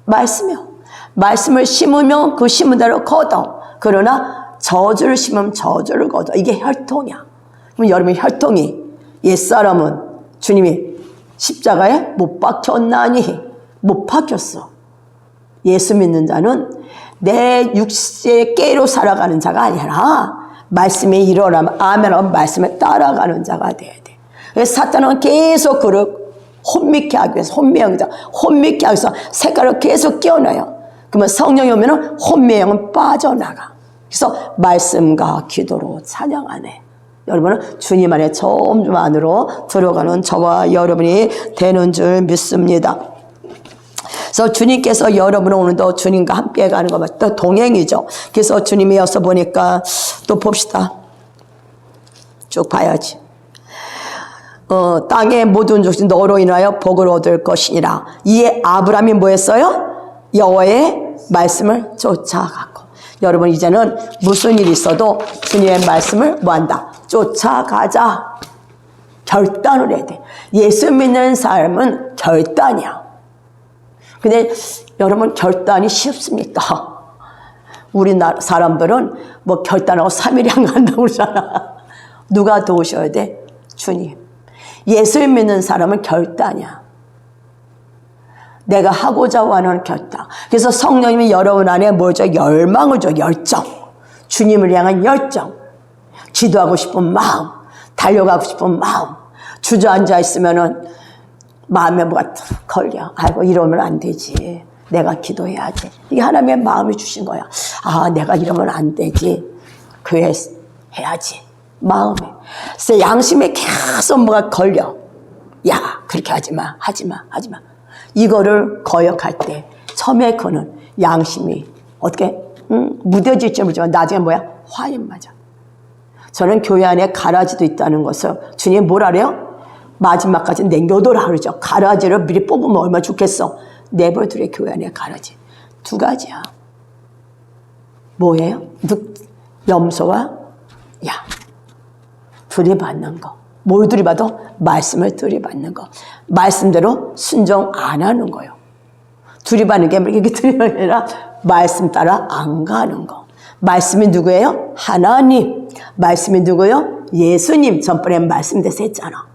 말씀이요. 말씀을 심으면 그 심은 대로 거둬. 그러나 저주를 심으면 저주를 거둬. 이게 혈통이야. 그럼 여러분 혈통이 옛사람은 주님이 십자가에 못 박혔나니 못 박혔어. 예수 믿는 자는 내 육체의 깨로 살아가는 자가 아니라 말씀이 일어나면 아멘하고 말씀을 따라가는 자가 돼야 돼. 그래서 사탄은 계속 그를 혼미케 하기 위해서 혼미하기 위해서 색깔을 계속 끼워놔요. 그러면 성령이 오면 혼미의 영은 빠져나가. 그래서 말씀과 기도로 찬양하네. 여러분은 주님 안에 점점 안으로 들어가는 저와 여러분이 되는 줄 믿습니다. 그래서 주님께서 여러분은 오늘도 주님과 함께 가는 거 또 동행이죠. 그래서 주님이 여서 보니까 또 봅시다. 쭉 봐야지. 땅의 모든 족속이 너로 인하여 복을 얻을 것이니라. 이에 아브라함이 뭐 했어요? 여호와의 말씀을 쫓아갔고. 여러분 이제는 무슨 일이 있어도 주님의 말씀을 뭐한다? 쫓아가자. 결단을 해야 돼. 예수 믿는 삶은 결단이야. 근데 여러분 결단이 쉽습니까? 우리나라 사람들은 뭐 결단하고 3일이 안 간다고 그러잖아. 누가 도우셔야 돼? 주님. 예수 믿는 사람은 결단이야. 내가 하고자 하는 결단. 그래서 성령님이 여러분 안에 뭘 줘? 열망을 줘. 열정. 주님을 향한 열정. 기도하고 싶은 마음. 달려가고 싶은 마음. 주저앉아 있으면은 마음에 뭐가 걸려. 아이고 이러면 안 되지. 내가 기도해야지. 이게 하나님의 마음이 주신 거야. 아 내가 이러면 안 되지. 교회 해야지. 마음에. 그래서 양심에 계속 뭐가 걸려. 야 그렇게 하지마. 하지마. 하지마. 이거를 거역할 때 처음에 그는 양심이 어떻게 무뎌질지 모르지만 나중에 뭐야? 화인 맞아. 저는 교회 안에 가라지도 있다는 것을 주님 뭐라 그래요? 마지막까지 남겨둬라 그러죠. 가라지를 미리 뽑으면 얼마나 좋겠어. 내버려두래. 교회 안에 가라지. 두 가지야. 뭐예요? 염소와 양. 들이받는 거. 뭘 들이받아? 말씀을 들이받는 거. 말씀대로 순종 안 하는 거예요. 들이받는 게 이렇게 들이받는 게 아니라 말씀 따라 안 가는 거. 말씀이 누구예요? 하나님. 말씀이 누구예요? 예수님. 전번에 말씀대서 했잖아.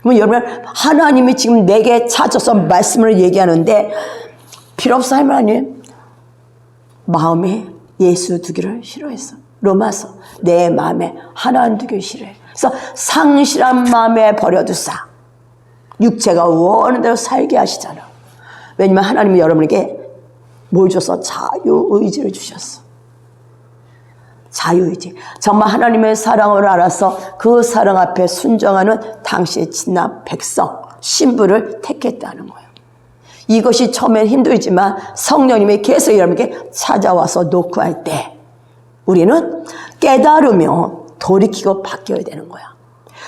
그러면 여러분 하나님이 지금 내게 찾아서 말씀을 얘기하는데 필요 없어 하나님. 마음에 예수 두기를 싫어했어. 로마서 내 마음에 하나님 두기를 싫어해. 그래서 상실한 마음에 버려두사 육체가 원하는 대로 살게 하시잖아. 왜냐면 하나님이 여러분에게 뭘 줘서 자유의지를 주셨어. 자유의지. 정말 하나님의 사랑을 알아서 그 사랑 앞에 순종하는 당시의 진나 백성, 신부를 택했다는 거예요. 이것이 처음엔 힘들지만 성령님이 계속 여러분에게 찾아와서 노크할 때 우리는 깨달으며 돌이키고 바뀌어야 되는 거야.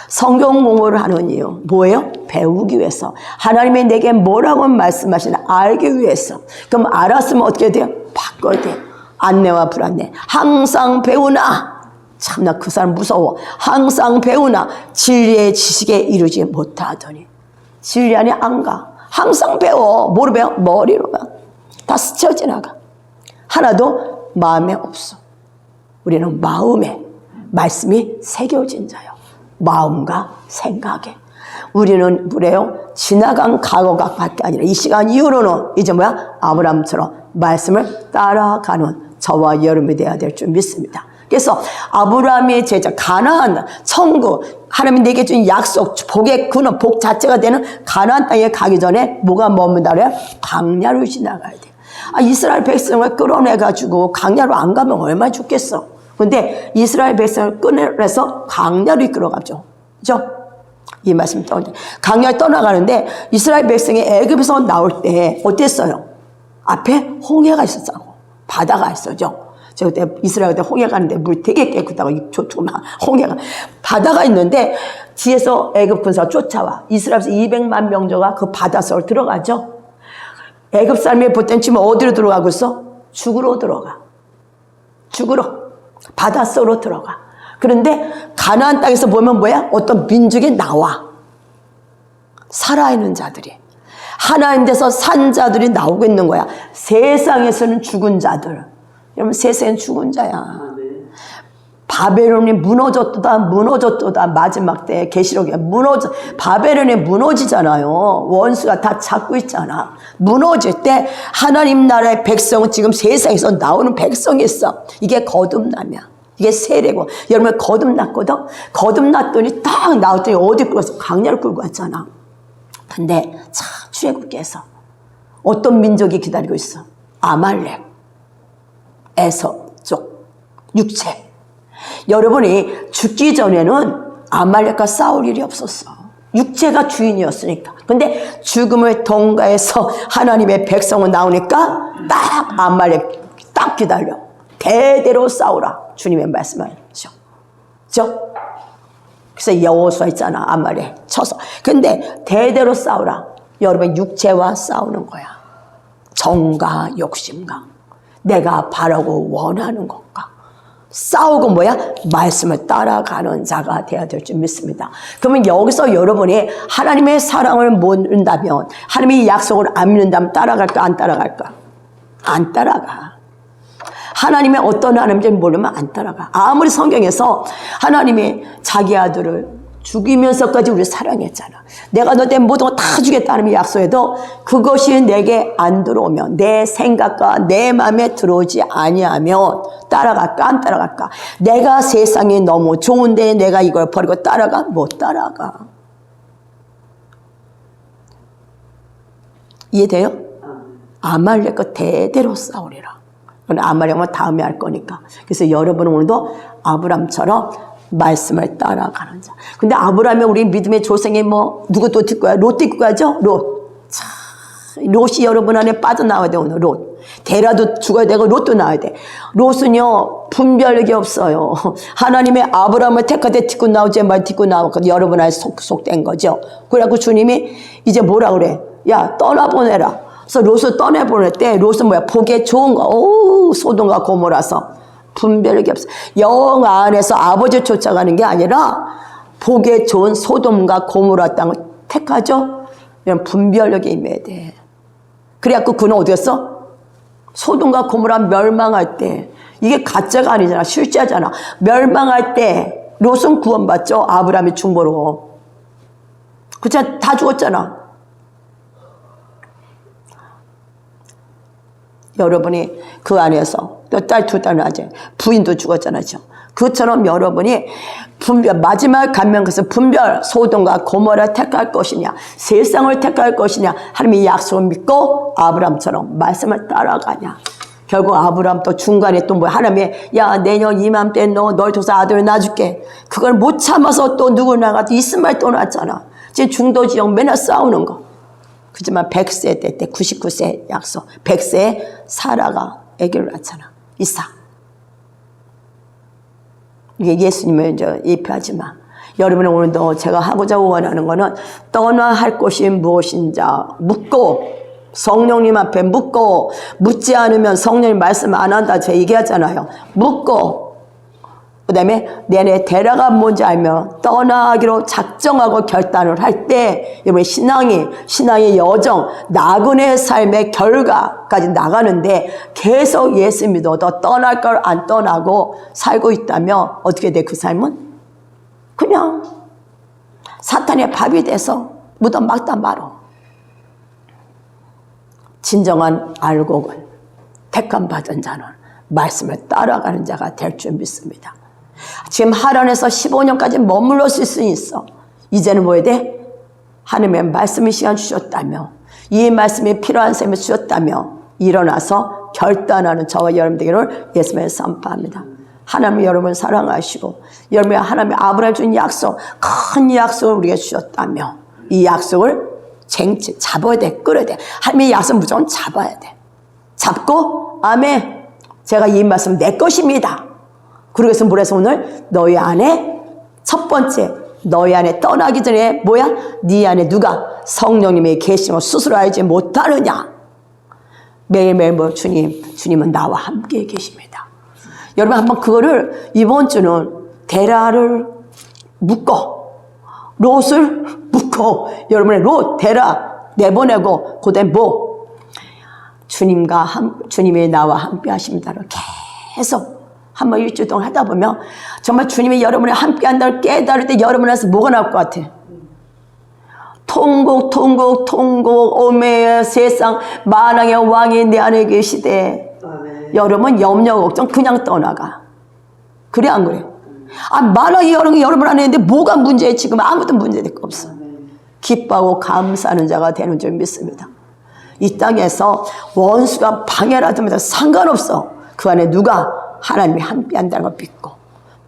성경 공부를 하는 이유 뭐예요? 배우기 위해서. 하나님이 내게 뭐라고 말씀하시나 알기 위해서. 그럼 알았으면 어떻게 돼요? 바꿔야 돼. 안내와 불안내. 항상 배우나. 참나 그 사람 무서워. 항상 배우나 진리의 지식에 이르지 못하더니. 진리 안에 안 가. 항상 배워. 뭐로 배워? 머리로 가. 다 스쳐 지나가. 하나도 마음에 없어. 우리는 마음에 말씀이 새겨진 자요. 마음과 생각에. 우리는 그래요. 지나간 과거가 밖에 아니라 이 시간 이후로는 이제 뭐야? 아브라함처럼 말씀을 따라가는 저와 여러분이 돼야 될 줄 믿습니다. 그래서 아브라함의 제자 가나안 천국 하나님이 내게 준 약속 복의 근원 복 자체가 되는 가나안 땅에 가기 전에 뭐가 머문다 그래요? 광야를 지나가야 돼. 이스라엘 백성을 끌어내가지고 광야로 안 가면 얼마나 죽겠어. 그런데 이스라엘 백성을 끌어내서 광야로 이끌어가죠. 그죠? 이 말씀 떠오르죠. 광야에 떠나가는데 이스라엘 백성이 애굽에서 나올 때 어땠어요? 앞에 홍해가 있었잖아. 바다가 있었죠. 저 그때 이스라엘 때 홍해 가는데 물 되게 깨끗하고 좋고 막 홍해가 바다가 있는데 뒤에서 애굽 군사가 쫓아와. 이스라엘에서 200만 명조가 그 바다 속으로 들어가죠. 애굽 사람이 볼 땐 지금 어디로 들어가고 있어? 죽으러 들어가. 죽으러. 바닷속으로 들어가. 그런데 가나안 땅에서 보면 뭐야? 어떤 민족이 나와. 살아있는 자들이. 하나님 데서 산 자들이 나오고 있는 거야. 세상에서는 죽은 자들. 여러분 세상엔 죽은 자야. 바벨론이 무너졌도다. 마지막 때 계시록에 바벨론이 무너지잖아요. 원수가 다 잡고 있잖아. 무너질 때 하나님 나라의 백성은 지금 세상에서 나오는 백성이 있어. 이게 거듭남이야. 이게 세례고. 여러분 거듭났거든. 거듭났더니 딱 나왔더니 어디 끌어서 강야를 끌고 왔잖아. 근데 참 출애굽기에서 어떤 민족이 기다리고 있어? 아말렉, 에서 쪽, 육체. 여러분이 죽기 전에는 아말렉과 싸울 일이 없었어. 육체가 주인이었으니까. 근데 죽음을 통과해서 하나님의 백성은 나오니까 딱 아말렉 딱 기다려. 대대로 싸우라. 주님의 말씀하죠. 그죠? 그래서 여호수아 있잖아. 아말렉 쳐서. 근데 대대로 싸우라. 여러분 육체와 싸우는 거야. 정과 욕심과 내가 바라고 원하는 것과 싸우고 뭐야? 말씀을 따라가는 자가 되어야 될 줄 믿습니다. 그러면 여기서 여러분이 하나님의 사랑을 모른다면, 하나님의 약속을 안 믿는다면 따라갈까 안 따라갈까? 안 따라가. 하나님의 어떤 하나님인지 모르면 안 따라가. 아무리 성경에서 하나님이 자기 아들을 죽이면서까지 우리 사랑했잖아. 내가 너 때문에 모든 거 다 주겠다는 약속해도 그것이 내게 안 들어오면, 내 생각과 내 마음에 들어오지 아니하면 따라갈까 안 따라갈까? 내가 세상이 너무 좋은데 내가 이걸 버리고 따라가? 못 따라가. 이해돼요? 아말렉과 대대로 싸우리라. 아말렉은 다음에 할 거니까. 그래서 여러분은 오늘도 아브람처럼 말씀을 따라가는 자. 근데 아브라함이 우리 믿음의 조상이 누구 또 뒷거야? 롯 뒷거야죠? 롯. 참, 롯이 여러분 안에 빠져나와야 돼, 오늘 롯. 데라도 죽어야 되고 롯도 나와야 돼. 롯은요, 분별력이 없어요. 하나님의 아브라함을 택할 때 뒷고 나오지 말 뒷고 나오고 여러분 안에 속된 거죠. 그래갖고 주님이 이제 뭐라 그래? 야, 떠나보내라. 그래서 롯을 떠내보낼 때 롯은 뭐야? 보기에 좋은 거. 오, 소돔과 고모라서. 분별력이 없어. 영 안에서 아버지 쫓아가는 게 아니라 보기에 좋은 소돔과 고모라 땅을 택하죠. 이런 분별력이 임해야 돼. 그래갖고 그는 어디였어? 소돔과 고모라 멸망할 때, 이게 가짜가 아니잖아. 실제잖아. 멸망할 때 롯은 구원받죠. 아브라함의 중보로. 그렇잖아. 다 죽었잖아. 여러분이 그 안에서 또 딸 두 딸 낳지, 부인도 죽었잖아요. 그처럼 여러분이 분별, 마지막 간명 것은 분별, 소돔과 고모라 택할 것이냐, 세상을 택할 것이냐, 하나님의 약속을 믿고 아브라함처럼 말씀을 따라가냐. 결국 아브라함 또 중간에 또 뭐야, 하나님이 야 내년 이맘때 널 통해서 아들을 낳아줄게. 그걸 못 참아서 또 누구 나가도 이스마엘 또 낳았잖아. 지금 중도 지역 맨날 싸우는 거. 그렇지만 100세 때 99세 약속, 100세에 사라가 아기를 낳잖아. 이삭. 이게 예수님을 이제 예표하지 마. 여러분은 오늘도 제가 하고자 원하는 거는 떠나야 할 것이 무엇인자 묻고, 성령님 앞에 묻고, 묻지 않으면 성령님 말씀 안 한다 제가 얘기하잖아요. 묻고, 그 다음에 내내 데라가 뭔지 알면 떠나기로 작정하고 결단을 할 때 여러분 신앙의 여정, 나그네 삶의 결과까지 나가는데 계속 예수 믿어도 떠날 걸 안 떠나고 살고 있다면 어떻게 돼? 그 삶은? 그냥 사탄의 밥이 돼서 묻어 막다 말어. 진정한 알곡은 택함 받은 자는 말씀을 따라가는 자가 될 줄 믿습니다. 지금 하란에서 15년까지 머물렀을 수 있어. 이제는 뭐 해야 돼? 하나님의 말씀의 시간 주셨다며, 이 말씀이 필요한 셈을 주셨다며 일어나서 결단하는 저와 여러분들을 예수님을 선포합니다. 하나님이 여러분을 사랑하시고 여러분이 하나님의 아브라함 준 약속, 큰 약속을 우리에게 주셨다며 이 약속을 잡아야 돼, 끌어야 돼. 하나님의 약속 무조건 잡아야 돼. 잡고 아멘, 제가 이 말씀 내 것입니다. 그러고서 뭐래서 오늘 너희 안에 첫 번째, 너희 안에 떠나기 전에 뭐야? 네 안에 누가? 성령님의 계심을 스스로 알지 못하느냐? 매일매일 뭐 주님은 나와 함께 계십니다. 여러분 한번 그거를 이번 주는 데라를 묶고 롯을 묶고 여러분의 롯, 데라 내보내고 그다음에 주님이 나와 함께 하십니다를 계속 한번 일주일 동안 하다 보면 정말 주님이 여러분이 함께 한다고 깨달을 때 여러분한테서 뭐가 나올 것 같아? 통곡 오메 세상 만왕의 왕이 내 안에 계시되 여러분 염려 걱정 그냥 떠나가. 그래 안 그래? 만왕의 왕이 여러분 안에 있는데 뭐가 문제야? 지금 아무도 문제될 거 없어. 기뻐하고 감사하는 자가 되는 줄 믿습니다. 이 땅에서 원수가 방해라도 상관없어. 그 안에 누가 하나님이 함께 한다는 걸 믿고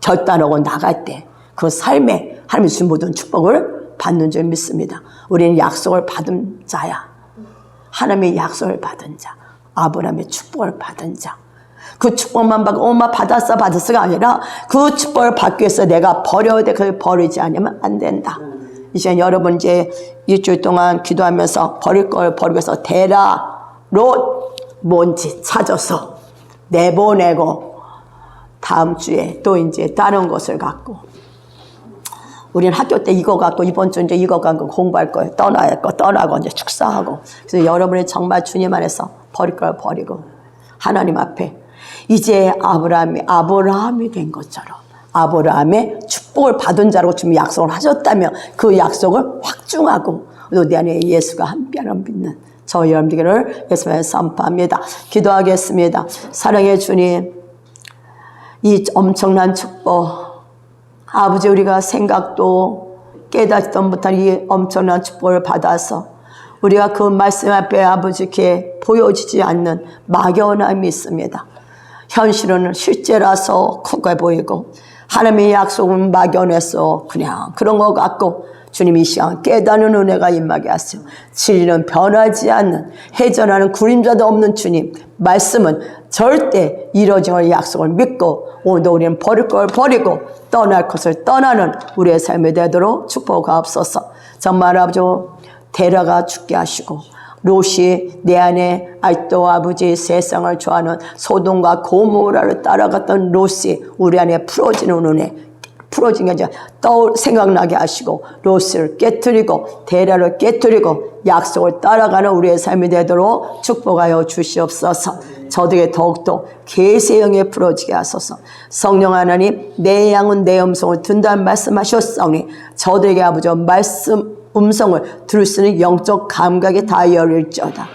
결단하고 나갈 때 그 삶에 하나님이 주신 모든 축복을 받는 줄 믿습니다. 우리는 약속을 받은 자야. 하나님의 약속을 받은 자, 아브라함의 축복을 받은 자. 그 축복만 받고 엄마 받았어가 아니라 그 축복을 받기 위해서 내가 버려야 돼. 그걸 버리지 않으면 안 된다. 이제 여러분 이제 일주일 동안 기도하면서 버릴 걸 버리기 위해서 데라로 뭔지 찾아서 내보내고 다음 주에 또 이제 다른 것을 갖고 우리는 학교 때 이거 갖고 이번 주 이제 이거 갖고 공부할 거예요. 떠나야 할 거 떠나고 이제 축사하고. 그래서 여러분이 정말 주님 안에서 버릴 걸 버리고 하나님 앞에 이제 아브라함이 된 것처럼 아브라함의 축복을 받은 자라고 주님이 약속을 하셨다면 그 약속을 확증하고 또 내 안에 예수가 함께하는 믿는 저 여러분들을 예수님을 선포합니다. 기도하겠습니다. 사랑의 주님, 이 엄청난 축복 아버지 우리가 생각도 깨닫지도 못한 이 엄청난 축복을 받아서 우리가 그 말씀 앞에 아버지께 보여지지 않는 막연함이 있습니다. 현실은 실제라서 크게 보이고 하나님의 약속은 막연해서 그냥 그런 것 같고 주님 이 시간 깨닫는 은혜가 임하게 하세요. 진리는 변하지 않는 해전하는 그림자도 없는 주님 말씀은 절대 이루어질 약속을 믿고 오늘도 우리는 버릴 걸 버리고 떠날 것을 떠나는 우리의 삶이 되도록 축복하옵소서. 정말 아버지 데려가 죽게 하시고 롯이 내 안에 아직도 아버지 세상을 좋아하는 소돔과 고모라를 따라갔던 롯이 우리 안에 풀어지는 은혜 풀어진 게 아니라 생각나게 하시고 롯을 깨뜨리고 데라를 깨뜨리고 약속을 따라가는 우리의 삶이 되도록 축복하여 주시옵소서. 저들에게 더욱더 계시의 영에 풀어지게 하소서. 성령 하나님 내 양은 내 음성을 든다는 말씀하셨사오니 저들에게 아버지 말씀 음성을 들을 수 있는 영적 감각이 다 열릴지어다.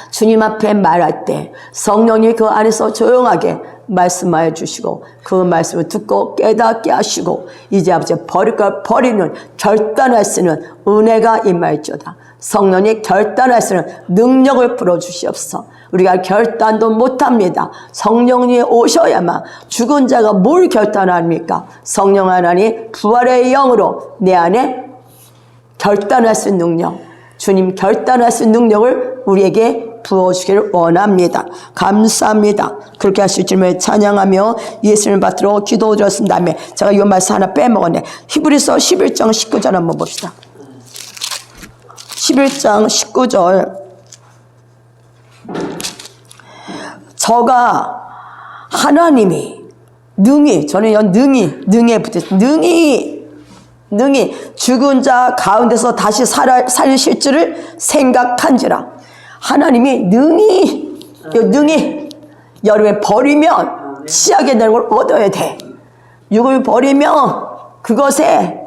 주님 앞에 말할 때 성령이 그 안에서 조용하게 말씀하여 주시고 그 말씀을 듣고 깨닫게 하시고 이제 아버지 버릴 걸 버리는 결단할 수 있는 은혜가 임할지어다. 성령이 결단할 수 있는 능력을 풀어주시옵소서. 우리가 결단도 못합니다. 성령이 오셔야만 죽은 자가 뭘 결단합니까? 성령 하나님 부활의 영으로 내 안에 결단할 수 있는 능력, 주님 결단할 수 있는 능력을 우리에게 부어주기를 원합니다. 감사합니다. 그렇게 하실 줄을 찬양하며 예수님을 받들어 기도드렸습니다. 다음에 제가 이 말씀 하나 빼먹었네. 히브리서 11장 19절 한번 봅시다. 11장 19절 저가 하나님이 저는 능히 붙였어요. 능히 죽은 자 가운데서 다시 살리실 줄을 생각한지라. 하나님이 능히 여러분이 버리면 치하게 되는 걸 얻어야 돼. 육을 버리면 그것에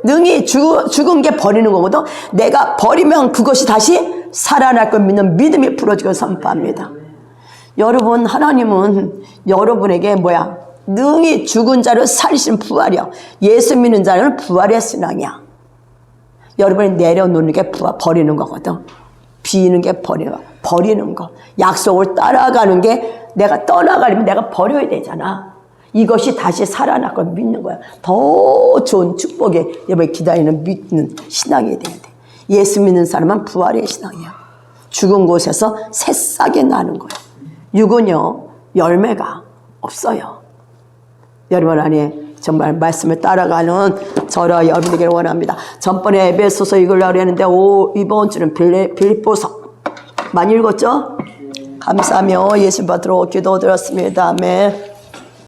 능히 죽은 게 버리는 거거든. 내가 버리면 그것이 다시 살아날 걸 믿는 믿음이 풀어지고 선포합니다. 여러분 하나님은 여러분에게 능히 죽은 자를 살리신 부활이야. 예수 믿는 자는 부활의 신앙이야. 여러분이 내려놓는 게 버리는 거거든. 비는 게 버리는 거. 약속을 따라가는 게 내가 떠나가려면 내가 버려야 되잖아. 이것이 다시 살아날 걸 믿는 거야. 더 좋은 축복에 여러분이 기다리는 믿는 신앙이 돼야 돼. 예수 믿는 사람은 부활의 신앙이야. 죽은 곳에서 새싹이 나는 거야. 육은요 열매가 없어요. 여러분 안에 정말 말씀을 따라가는 저와 여러분 되기를 원합니다. 전번에 에베소서 읽으려고 했는데 이번 주는 빌립보서 많이 읽었죠? 감사하며 예수 받들어 기도드렸습니다. 아멘.